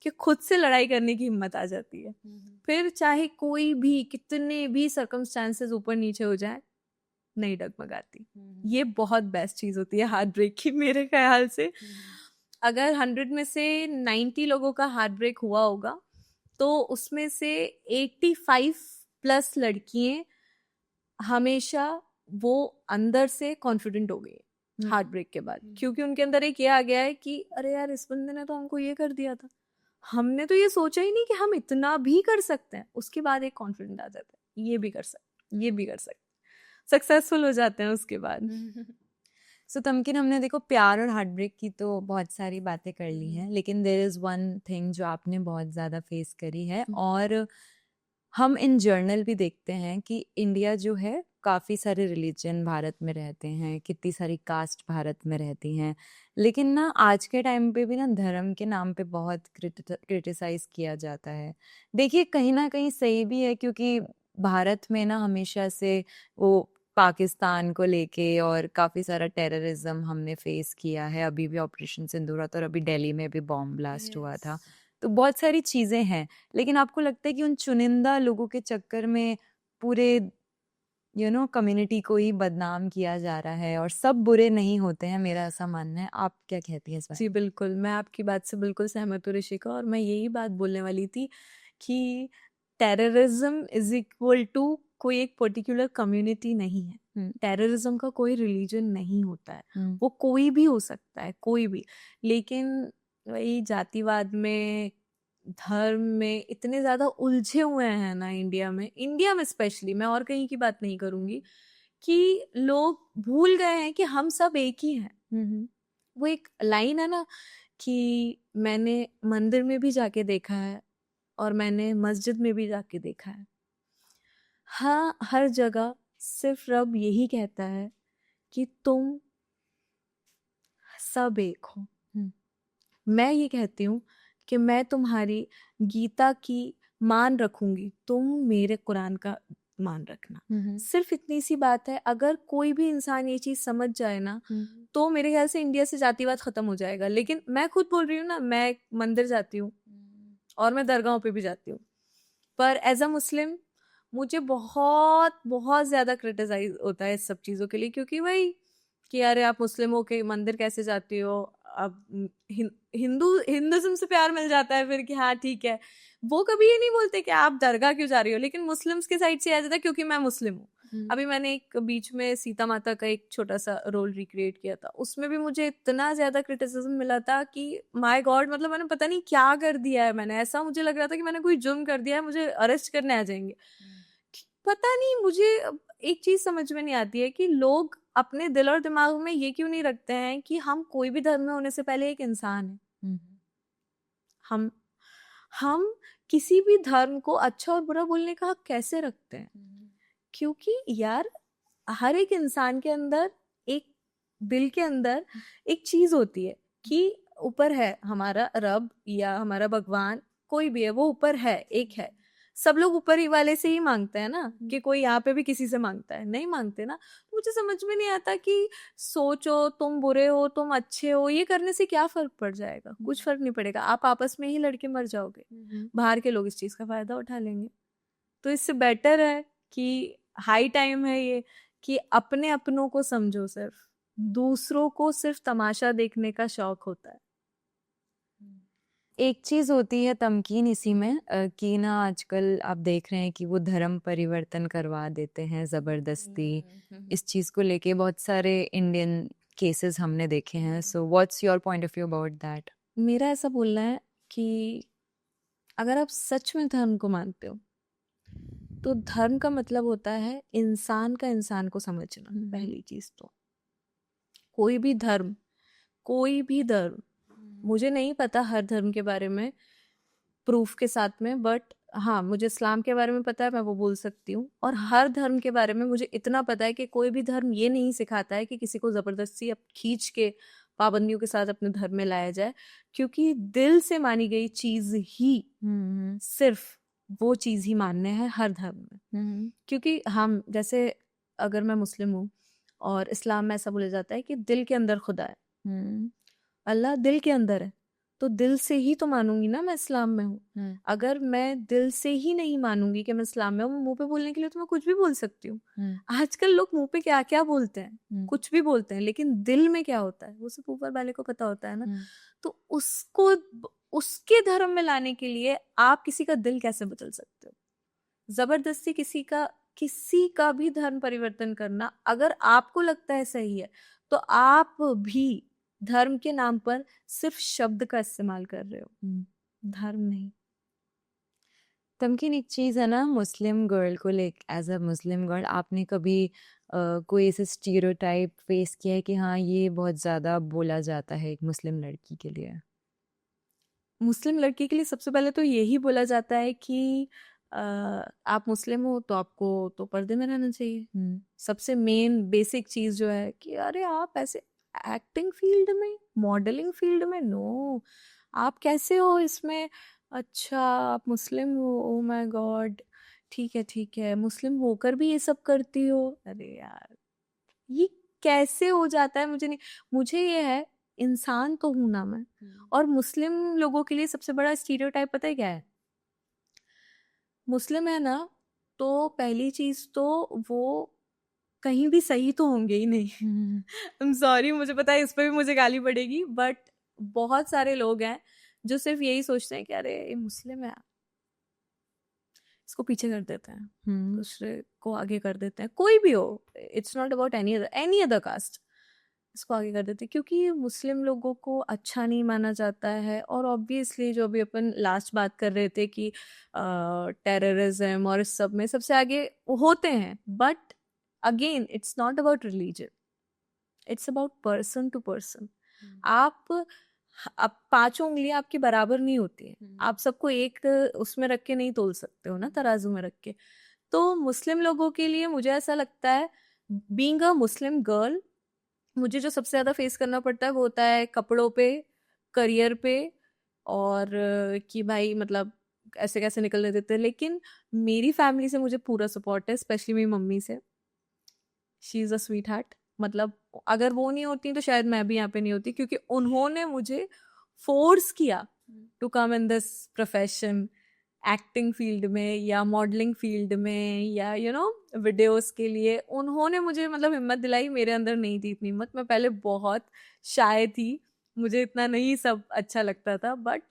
कि खुद से लड़ाई करने की हिम्मत आ जाती है. फिर चाहे कोई भी, कितने भी सर्कमस्टांसेस ऊपर नीचे हो जाए, नहीं डगमगाती. ये बहुत बेस्ट चीज होती है हार्ट ब्रेक की, मेरे ख्याल से. अगर 100 में से 90 लोगों का हार्ट ब्रेक हुआ होगा, तो उसमें से 85+ लड़कियां हमेशा वो अंदर से कॉन्फिडेंट हो गई हार्ट ब्रेक के बाद. क्योंकि उनके अंदर एक ये आ गया है कि अरे यार, इस बंदे ने तो हमको ये कर दिया था, हमने तो ये सोचा ही नहीं कि हम इतना भी कर सकते हैं. उसके बाद एक कॉन्फिडेंट आ जाता है, ये भी कर सकते, ये भी कर सकते, सक्सेसफुल हो जाते हैं उसके बाद. सो तमकिन, हमने देखो प्यार और हार्ट ब्रेक की तो बहुत सारी बातें कर ली हैं, लेकिन देयर इज़ वन थिंग जो आपने बहुत ज़्यादा फेस करी है. और हम इन जर्नल भी देखते हैं कि इंडिया जो है, काफ़ी सारे रिलीजन भारत में रहते हैं, कितनी सारी कास्ट भारत में रहती हैं, लेकिन ना आज के टाइम पे भी ना धर्म के नाम पे बहुत क्रिटिसाइज किया जाता है. देखिए, कहीं ना कहीं सही भी है, क्योंकि भारत में ना हमेशा से वो पाकिस्तान को लेके और काफ़ी सारा टेररिज्म हमने फेस किया है. अभी भी ऑपरेशन सिंदूर था, और अभी दिल्ली में भी बॉम्ब ब्लास्ट हुआ था. तो बहुत सारी चीज़ें हैं, लेकिन आपको लगता है कि उन चुनिंदा लोगों के चक्कर में पूरे कम्युनिटी को ही बदनाम किया जा रहा है, और सब बुरे नहीं होते हैं, मेरा ऐसा मानना है. आप क्या कहती हैं इस बारे जी बिल्कुल, मैं आपकी बात से बिल्कुल सहमत हूँ ऋषिका. और मैं यही बात बोलने वाली थी कि टेररिज्म इज इक्वल टू कोई एक पर्टिकुलर कम्युनिटी नहीं है. टेररिज्म का कोई रिलीजन नहीं होता है, वो कोई भी हो सकता है, कोई भी. लेकिन वही जातिवाद में, धर्म में इतने ज्यादा उलझे हुए हैं ना इंडिया में स्पेशली, मैं और कहीं की बात नहीं करूंगी, कि लोग भूल गए हैं कि हम सब एक ही हैं. वो एक लाइन है ना कि मैंने मंदिर में भी जाके देखा है और मैंने मस्जिद में भी जाके देखा है. हाँ, हर जगह सिर्फ रब यही कहता है कि तुम सब एक हो. मैं ये कहती हूँ कि मैं तुम्हारी गीता की मान रखूंगी, तुम मेरे कुरान का मान रखना. सिर्फ इतनी सी बात है. अगर कोई भी इंसान ये चीज समझ जाए ना, तो मेरे ख्याल से इंडिया से जातिवाद खत्म हो जाएगा. लेकिन मैं खुद बोल रही हूँ ना, मैं मंदिर जाती हूँ और मैं दरगाहों पे भी जाती हूँ, पर एज अ मुस्लिम मुझे बहुत बहुत ज्यादा क्रिटिसाइज होता है इस सब चीजों के लिए. क्योंकि वही कि अरे आप मुस्लिम हो के मंदिर कैसे जाती हो? अब हिंदुज्म से प्यार मिल जाता है फिर कि हाँ ठीक है. वो कभी ये नहीं बोलते कि आप दरगाह क्यों जा रही हो, लेकिन मुस्लिम्स के साइड से आ जाता है क्योंकि मैं मुस्लिम हूँ. अभी मैंने एक बीच में सीता माता का एक छोटा सा रोल रिक्रिएट किया था, उसमें भी मुझे इतना ज्यादा क्रिटिसिज्म मिला था कि माय गॉड, मतलब मैंने पता नहीं क्या कर दिया है. मैंने ऐसा, मुझे लग रहा था कि मैंने कोई जुर्म कर दिया है, मुझे अरेस्ट करने आ जाएंगे. पता नहीं, मुझे एक चीज समझ में नहीं आती है कि लोग अपने दिल और दिमाग में ये क्यों नहीं रखते हैं कि हम कोई भी धर्म में होने से पहले एक इंसान है. हम किसी भी धर्म को अच्छा और बुरा बोलने का हक कैसे रखते हैं? क्योंकि यार, हर एक इंसान के अंदर एक दिल के अंदर एक चीज होती है कि ऊपर है हमारा रब या हमारा भगवान, कोई भी है वो ऊपर है, एक है। सब लोग ऊपर ही वाले से ही मांगते हैं ना, कि कोई यहाँ पे भी किसी से मांगता है, नहीं मांगते ना। तो मुझे समझ में नहीं आता कि सोचो तुम बुरे हो तुम अच्छे हो, ये करने से क्या फर्क पड़ जाएगा? कुछ फर्क नहीं पड़ेगा, आप आपस में ही लड़के मर जाओगे, बाहर के लोग इस चीज का फायदा उठा लेंगे। तो इससे बेटर है कि हाई टाइम है ये कि अपने अपनों को समझो, सिर्फ दूसरों को सिर्फ तमाशा देखने का शौक होता है। एक चीज होती है तमकीन इसी में कि ना आजकल आप देख रहे हैं कि वो धर्म परिवर्तन करवा देते हैं जबरदस्ती। इस चीज को लेके बहुत सारे इंडियन केसेस हमने देखे हैं। So what's your point of view about that? मेरा ऐसा बोलना है कि अगर आप सच में धर्म को मानते हो तो धर्म का मतलब होता है इंसान का इंसान को समझना। पहली चीज तो कोई भी धर्म, कोई भी धर्म, मुझे नहीं पता हर धर्म के बारे में प्रूफ के साथ में, बट हाँ मुझे इस्लाम के बारे में पता है, मैं वो बोल सकती हूँ। और हर धर्म के बारे में मुझे इतना पता है कि कोई भी धर्म ये नहीं सिखाता है कि किसी को जबरदस्ती अब खींच के पाबंदियों के साथ अपने धर्म में लाया जाए, क्योंकि दिल से मानी गई चीज ही सिर्फ वो चीज ही मानने हैं हर धर्म में। क्योंकि हम जैसे, अगर मैं मुस्लिम हूँ और इस्लाम में ऐसा बोला जाता है कि दिल के अंदर खुदा है, अल्लाह दिल के अंदर है, तो दिल से ही तो मानूंगी ना मैं इस्लाम में हूँ। अगर मैं दिल से ही नहीं मानूंगी कि मैं इस्लाम में हूँ, मुंह पे बोलने के लिए तो मैं कुछ भी बोल सकती हूँ। आजकल लोग मुंह पे क्या क्या बोलते हैं, कुछ भी बोलते हैं, लेकिन दिल में क्या होता है वो सिर्फ ऊपर वाले को पता होता है ना। तो उसको उसके धर्म में लाने के लिए आप किसी का दिल कैसे बदल सकते हो? जबरदस्ती किसी का भी धर्म परिवर्तन करना, अगर आपको लगता है सही है, तो आप भी धर्म के नाम पर सिर्फ शब्द का इस्तेमाल कर रहे हो, धर्म नहीं। तमकीन एक चीज है ना, मुस्लिम गर्ल को लेके, एज अ मुस्लिम गर्ल आपने कभी कोई ऐसे स्टीरियोटाइप फेस किया है कि हाँ ये बहुत ज्यादा बोला जाता है एक मुस्लिम लड़की के लिए? मुस्लिम लड़की के लिए सबसे पहले तो यही बोला जाता है कि आप मुस्लिम हो तो आपको तो पर्दे में रहना चाहिए। सबसे मेन बेसिक चीज जो है कि अरे आप ऐसे एक्टिंग फील्ड में, मॉडलिंग फील्ड में, नो, आप कैसे हो इसमें? अच्छा आप मुस्लिम हो, ओ माय गॉड, ठीक है, मुस्लिम होकर भी ये सब करती हो? अरे यार ये कैसे हो जाता है? मुझे ये है, इंसान तो हूं ना मैं। और मुस्लिम लोगों के लिए सबसे बड़ा स्टीरियोटाइप पता है क्या है? मुस्लिम है ना, तो पहली चीज तो वो कहीं भी सही तो होंगे ही नहीं। आई एम सॉरी, मुझे पता है इस पे भी मुझे गाली पड़ेगी, बट बहुत सारे लोग हैं जो सिर्फ यही सोचते हैं कि अरे ये मुस्लिम है, इसको पीछे कर देते हैं, दूसरे को आगे कर देते हैं, कोई भी हो, it's not about any other caste, इसको आगे कर देते हैं क्योंकि मुस्लिम लोगों को अच्छा नहीं माना जाता है। और ऑब्वियसली जो भी अपन लास्ट बात कर रहे थे कि टेररिज्म और इस सब में सबसे आगे होते हैं, but again it's not about religion, it's about person to person. आप पांचों उंगलियां आपकी बराबर नहीं होती हैं, आप सबको एक उसमें रख के नहीं तोल सकते हो ना, तराजू में रख के। तो मुस्लिम लोगों के लिए मुझे ऐसा लगता है, बीइंग अ मुस्लिम गर्ल, मुझे जो सबसे ज्यादा फेस करना पड़ता है वो होता है कपड़ों पे, करियर पे, और कि भाई मतलब ऐसे कैसे निकलने देते हैं। लेकिन मेरी फैमिली से मुझे पूरा सपोर्ट है, स्पेशली मेरी मम्मी से। She is a sweet heart, मतलब अगर वो नहीं होती तो शायद मैं भी यहाँ पे नहीं होती, क्योंकि उन्होंने मुझे फोर्स किया to come in this profession, acting field में या मॉडलिंग फील्ड में या वीडियोस के लिए। उन्होंने मुझे मतलब हिम्मत दिलाई, मेरे अंदर नहीं थी इतनी हिम्मत, मैं पहले बहुत शाय थी, मुझे इतना नहीं सब अच्छा लगता था। बट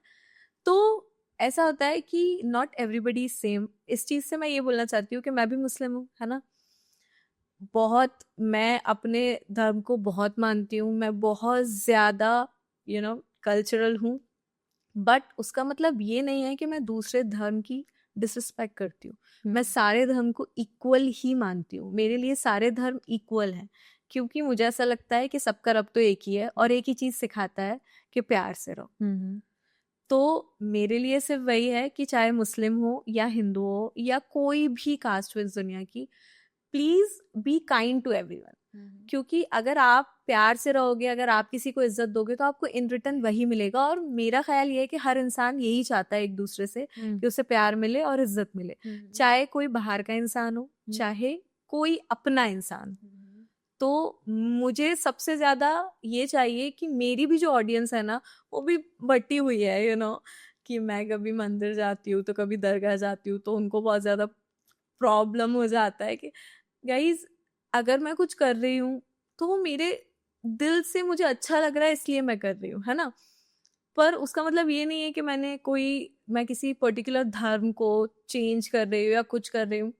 तो ऐसा होता है कि नॉट एवरीबडी सेम। इस चीज से मैं ये बोलना चाहती हूँ कि मैं भी मुस्लिम हूँ, है ना, बहुत, मैं अपने धर्म को बहुत मानती हूँ, मैं बहुत ज्यादा कल्चरल हूँ, बट उसका मतलब ये नहीं है कि मैं दूसरे धर्म की डिसरिस्पेक्ट करती हूँ। मैं सारे धर्म को इक्वल ही मानती हूँ, मेरे लिए सारे धर्म इक्वल हैं, क्योंकि मुझे ऐसा लगता है कि सबका रब तो एक ही है और एक ही चीज सिखाता है कि प्यार से रहो। तो मेरे लिए सिर्फ वही है कि चाहे मुस्लिम हो या हिंदू हो या कोई भी कास्ट हो इस दुनिया की, please be kind to everyone. क्योंकि अगर आप प्यार से रहोगे, अगर आप किसी को इज्जत दोगे तो आपको इन रिटर्न वही मिलेगा। और मेरा ख्याल ये है कि हर इंसान यही चाहता है एक दूसरे से कि उसे प्यार मिले और इज्जत मिले, चाहे कोई बाहर का इंसान हो, चाहे कोई अपना इंसान। तो मुझे सबसे ज्यादा ये चाहिए कि मेरी भी जो ऑडियंस है ना वो भी बटी हुई है, कि मैं कभी मंदिर जाती हूँ तो कभी दरगाह जाती हूँ तो उनको बहुत ज्यादा प्रॉब्लम हो जाता है कि गाइज अगर मैं कुछ कर रही हूँ तो वो मेरे दिल से मुझे अच्छा लग रहा है इसलिए मैं कर रही हूँ, है ना। पर उसका मतलब ये नहीं है कि मैं किसी पर्टिकुलर धर्म को चेंज कर रही हूँ या कुछ कर रही हूँ।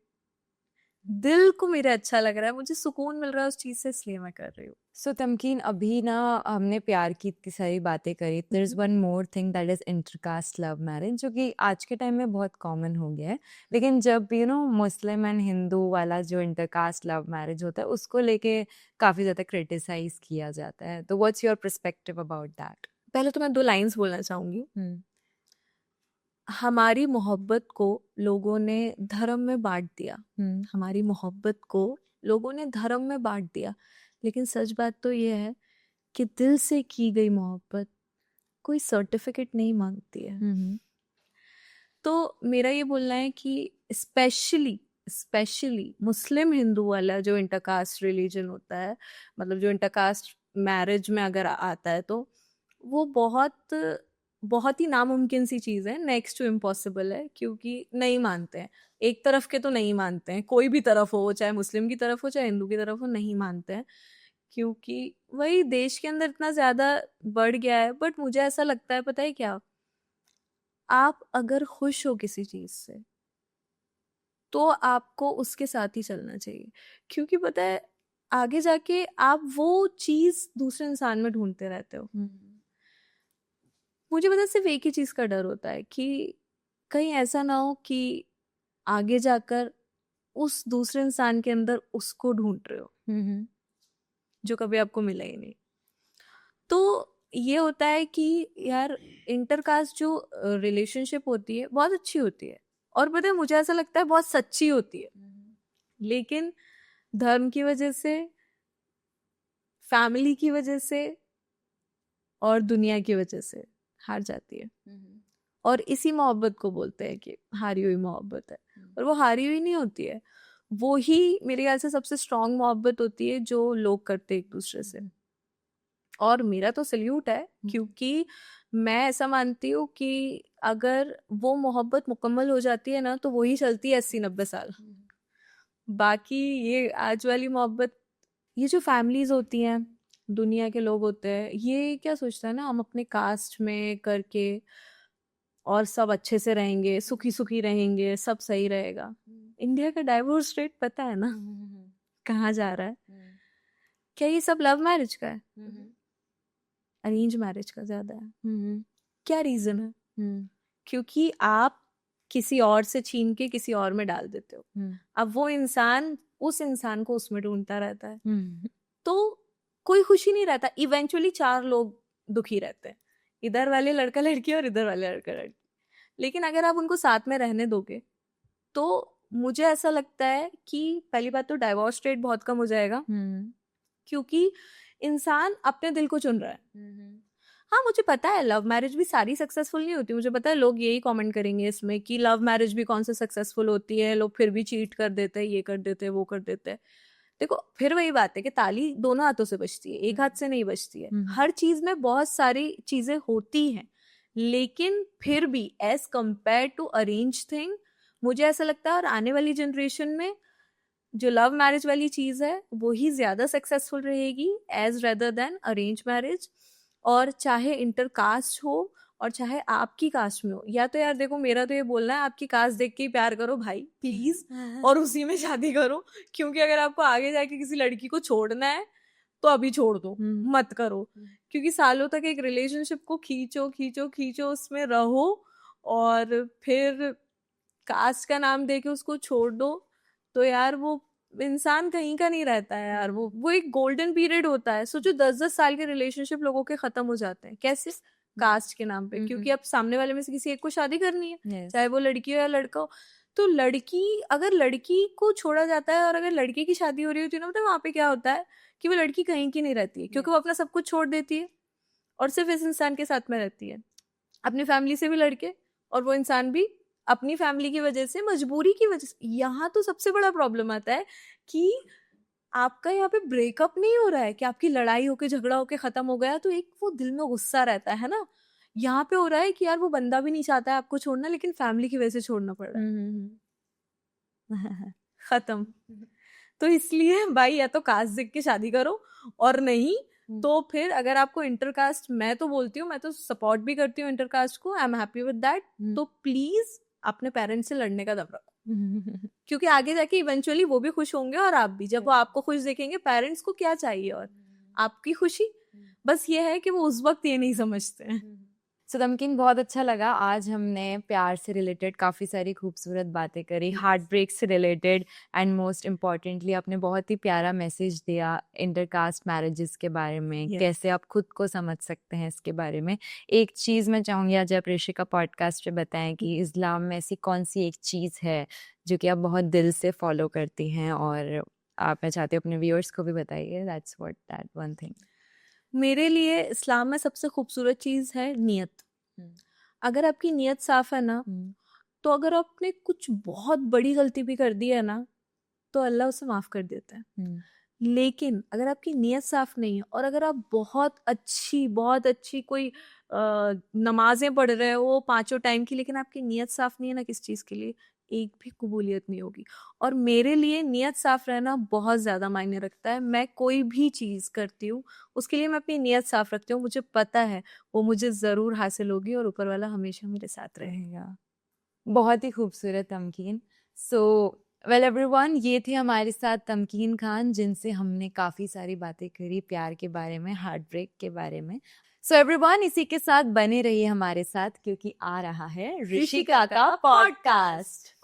दिल को मेरे अच्छा लग रहा है, मुझे सुकून मिल रहा है उस चीज से, इसलिए मैं कर रही हूँ। सो तमकीन, अभी ना हमने प्यार की इतनी सारी बातें करी, there is one more thing that is intercaste love marriage, जो कि आज के टाइम में बहुत कॉमन हो गया है। लेकिन जब मुस्लिम एंड हिंदू वाला जो इंटरकास्ट लव मैरिज होता है उसको लेके काफी ज्यादा क्रिटिसाइज किया जाता है, तो what's your perspective about that? पहले तो मैं 2 लाइंस बोलना चाहूंगी। हमारी मोहब्बत को लोगों ने धर्म में बांट दिया, हमारी मोहब्बत को लोगों ने धर्म में बांट दिया, लेकिन सच बात तो ये है कि दिल से की गई मोहब्बत कोई सर्टिफिकेट नहीं मांगती है। तो मेरा ये बोलना है कि स्पेशली मुस्लिम हिंदू वाला जो इंटरकास्ट रिलीजन होता है, मतलब जो इंटरकास्ट मैरिज में अगर आता है तो वो बहुत बहुत ही नामुमकिन सी चीज़ है, नेक्स्ट टू इम्पॉसिबल है, क्योंकि नहीं मानते हैं। एक तरफ के तो नहीं मानते हैं, कोई भी तरफ हो, चाहे मुस्लिम की तरफ हो चाहे हिंदू की तरफ हो, नहीं मानते हैं, क्योंकि वही देश के अंदर इतना ज़्यादा बढ़ गया है। बट मुझे ऐसा लगता है, पता है क्या, आप अगर खुश हो किसी चीज़ से तो आपको उसके साथ ही चलना चाहिए, क्योंकि पता है आगे जाके आप वो चीज़ दूसरे इंसान में ढूंढते रहते हो। मुझे पता है सिर्फ एक ही चीज़ का डर होता है कि कहीं ऐसा ना हो कि आगे जाकर उस दूसरे इंसान के अंदर उसको ढूंढ रहे हो जो कभी आपको मिला ही नहीं। तो ये होता है कि यार इंटरकास्ट जो रिलेशनशिप होती है बहुत अच्छी होती है, और पता है मुझे ऐसा लगता है बहुत सच्ची होती है, लेकिन धर्म की वजह से, फैमिली की वजह से और दुनिया की वजह से हार जाती है। और इसी मोहब्बत को बोलते हैं कि हारी हुई मोहब्बत है, और वो हारी हुई नहीं होती है, वो ही मेरे ख्याल से सबसे स्ट्रांग मोहब्बत होती है जो लोग करते एक दूसरे से। और मेरा तो सल्यूट है, क्योंकि मैं ऐसा मानती हूँ कि अगर वो मोहब्बत मुकम्मल हो जाती है ना तो वही चलती है 80-90 साल। बाकी ये आज वाली मोहब्बत, ये जो फैमिलीज होती हैं, दुनिया के लोग होते हैं, ये क्या सोचता है ना, हम अपने कास्ट में करके और सब अच्छे से रहेंगे, सुखी सुखी रहेंगे, सब सही रहेगा। इंडिया का डाइवोर्स रेट पता है ना कहाँ जा रहा है? क्या ये सब लव मैरिज का है? अरेंज मैरिज का ज्यादा है। क्या रीजन है? क्योंकि आप किसी और से छीन के किसी और में डाल देते हो। अब वो इंसान उस इंसान को उसमें ढूंढता रहता है, तो कोई खुशी नहीं रहता। इवेंचुअली 4 लोग दुखी रहते हैं, इधर वाले लड़का लड़की और इधर वाले लड़का लड़की। लेकिन अगर आप उनको साथ में रहने दोगे तो मुझे ऐसा लगता है कि पहली बात तो डाइवोर्स रेट बहुत कम हो जाएगा, क्योंकि इंसान अपने दिल को चुन रहा है। हाँ, मुझे पता है लव मैरिज भी सारी सक्सेसफुल नहीं होती। मुझे पता है लोग यही कमेंट करेंगे इसमें कि लव मैरिज भी कौन से सक्सेसफुल होती है, लोग फिर भी चीट कर देते हैं, ये कर देते हैं, वो कर देते हैं। देखो, फिर वही बात है कि ताली दोनों हाथों से बजती है, एक हाथ से नहीं बजती है। हर चीज में बहुत सारी चीजें होती हैं, लेकिन फिर भी as compare to arrange thing, मुझे ऐसा लगता है और आने वाली जनरेशन में जो लव मैरिज वाली चीज है वो ही ज्यादा सक्सेसफुल रहेगी as rather than arrange marriage. और चाहे इंटरकास्ट हो और चाहे आपकी कास्ट में हो, या तो यार देखो, मेरा तो ये बोलना है आपकी कास्ट देख के ही प्यार करो भाई प्लीज, और उसी में शादी करो। क्योंकि अगर आपको आगे जाके किसी लड़की को छोड़ना है तो अभी छोड़ दो, मत करो। क्योंकि सालों तक एक रिलेशनशिप को खींचो खींचो खींचो, उसमें रहो, और फिर कास्ट का नाम देके उसको छोड़ दो, तो यार वो इंसान कहीं का नहीं रहता है यार। वो एक गोल्डन पीरियड होता है। सोचो 10-10 साल के रिलेशनशिप लोगों के खत्म हो जाते हैं, कैसे? कास्ट के नाम पे, क्योंकि अब सामने वाले में से किसी एक को शादी करनी है, चाहे वो लड़की हो या लड़का हो। तो अगर लड़की को छोड़ा जाता है और अगर लड़के की शादी हो रही होती है ना, तो वहाँ पे क्या होता है कि वो लड़की कहीं की नहीं रहती है, क्योंकि वो अपना सब कुछ छोड़ देती है और सिर्फ इस इंसान के साथ में रहती है, अपनी फैमिली से भी लड़के, और वो इंसान भी अपनी फैमिली की वजह से, मजबूरी की वजह से। यहाँ तो सबसे बड़ा प्रॉब्लम आता है कि आपका यहाँ पे ब्रेकअप नहीं हो रहा है कि आपकी लड़ाई होके झगड़ा होके खत्म हो गया तो एक वो दिल में गुस्सा रहता है ना, यहाँ पे हो रहा है कि यार वो बंदा भी नहीं चाहता है आपको छोड़ना, लेकिन फैमिली की वजह से छोड़ना पड़ रहा है। खत्म। तो इसलिए भाई या तो कास्ट देख के शादी करो, और नहीं तो फिर अगर आपको इंटरकास्ट, मैं तो बोलती हूँ, मैं तो सपोर्ट भी करती हूँ इंटरकास्ट को, I am happy with that, तो प्लीज अपने पेरेंट्स से लड़ने का दम रखो, क्योंकि आगे जाके इवेंचुअली वो भी खुश होंगे और आप भी, जब वो आपको खुश देखेंगे, पेरेंट्स को क्या चाहिए और आपकी खुशी, बस ये है कि वो उस वक्त ये नहीं समझते हैं। सो तमकीन, बहुत अच्छा लगा। आज हमने प्यार से रिलेटेड काफ़ी सारी खूबसूरत बातें करी, हार्ट ब्रेक से रिलेटेड, एंड मोस्ट इम्पॉर्टेंटली आपने बहुत ही प्यारा मैसेज दिया इंटरकास्ट मैरिजेस के बारे में, कैसे आप खुद को समझ सकते हैं इसके बारे में। एक चीज़ मैं चाहूँगी आज आप ऋषिका पॉडकास्ट पे बताएं कि इस्लाम में ऐसी कौन सी एक चीज़ है जो कि आप बहुत दिल से फॉलो करती हैं, और आप, मैं चाहती हूँ अपने व्यूअर्स को भी बताइए, that's what that one thing. मेरे लिए इस्लाम में सबसे खूबसूरत चीज़ है नियत। अगर आपकी नियत साफ है ना, तो अगर आपने कुछ बहुत बड़ी गलती भी कर दी है ना, तो अल्लाह उसे माफ़ कर देता है। लेकिन अगर आपकी नियत साफ नहीं है, और अगर आप बहुत अच्छी कोई नमाजें पढ़ रहे हो 5 टाइम की, लेकिन आपकी नियत साफ नहीं है ना किस चीज़ के लिए, एक भी कबूलियत नहीं होगी। और मेरे लिए नियत साफ रहना बहुत ज़्यादा मायने रखता है। मैं कोई भी चीज़ करती हूँ उसके लिए मैं अपनी नियत साफ रखती हूँ, मुझे पता है वो मुझे ज़रूर हासिल होगी और ऊपर वाला हमेशा मेरे साथ रहेगा। बहुत ही खूबसूरत तमकीन। सो वेल एवरीवन, ये थी हमारे साथ तमकीन खान, जिनसे हमने काफ़ी सारी बातें करी प्यार के बारे में, हार्ट ब्रेक के बारे में। सो एवरीवन, इसी के साथ बने रहिए हमारे साथ, क्योंकि आ रहा है ऋषिका का पॉडकास्ट।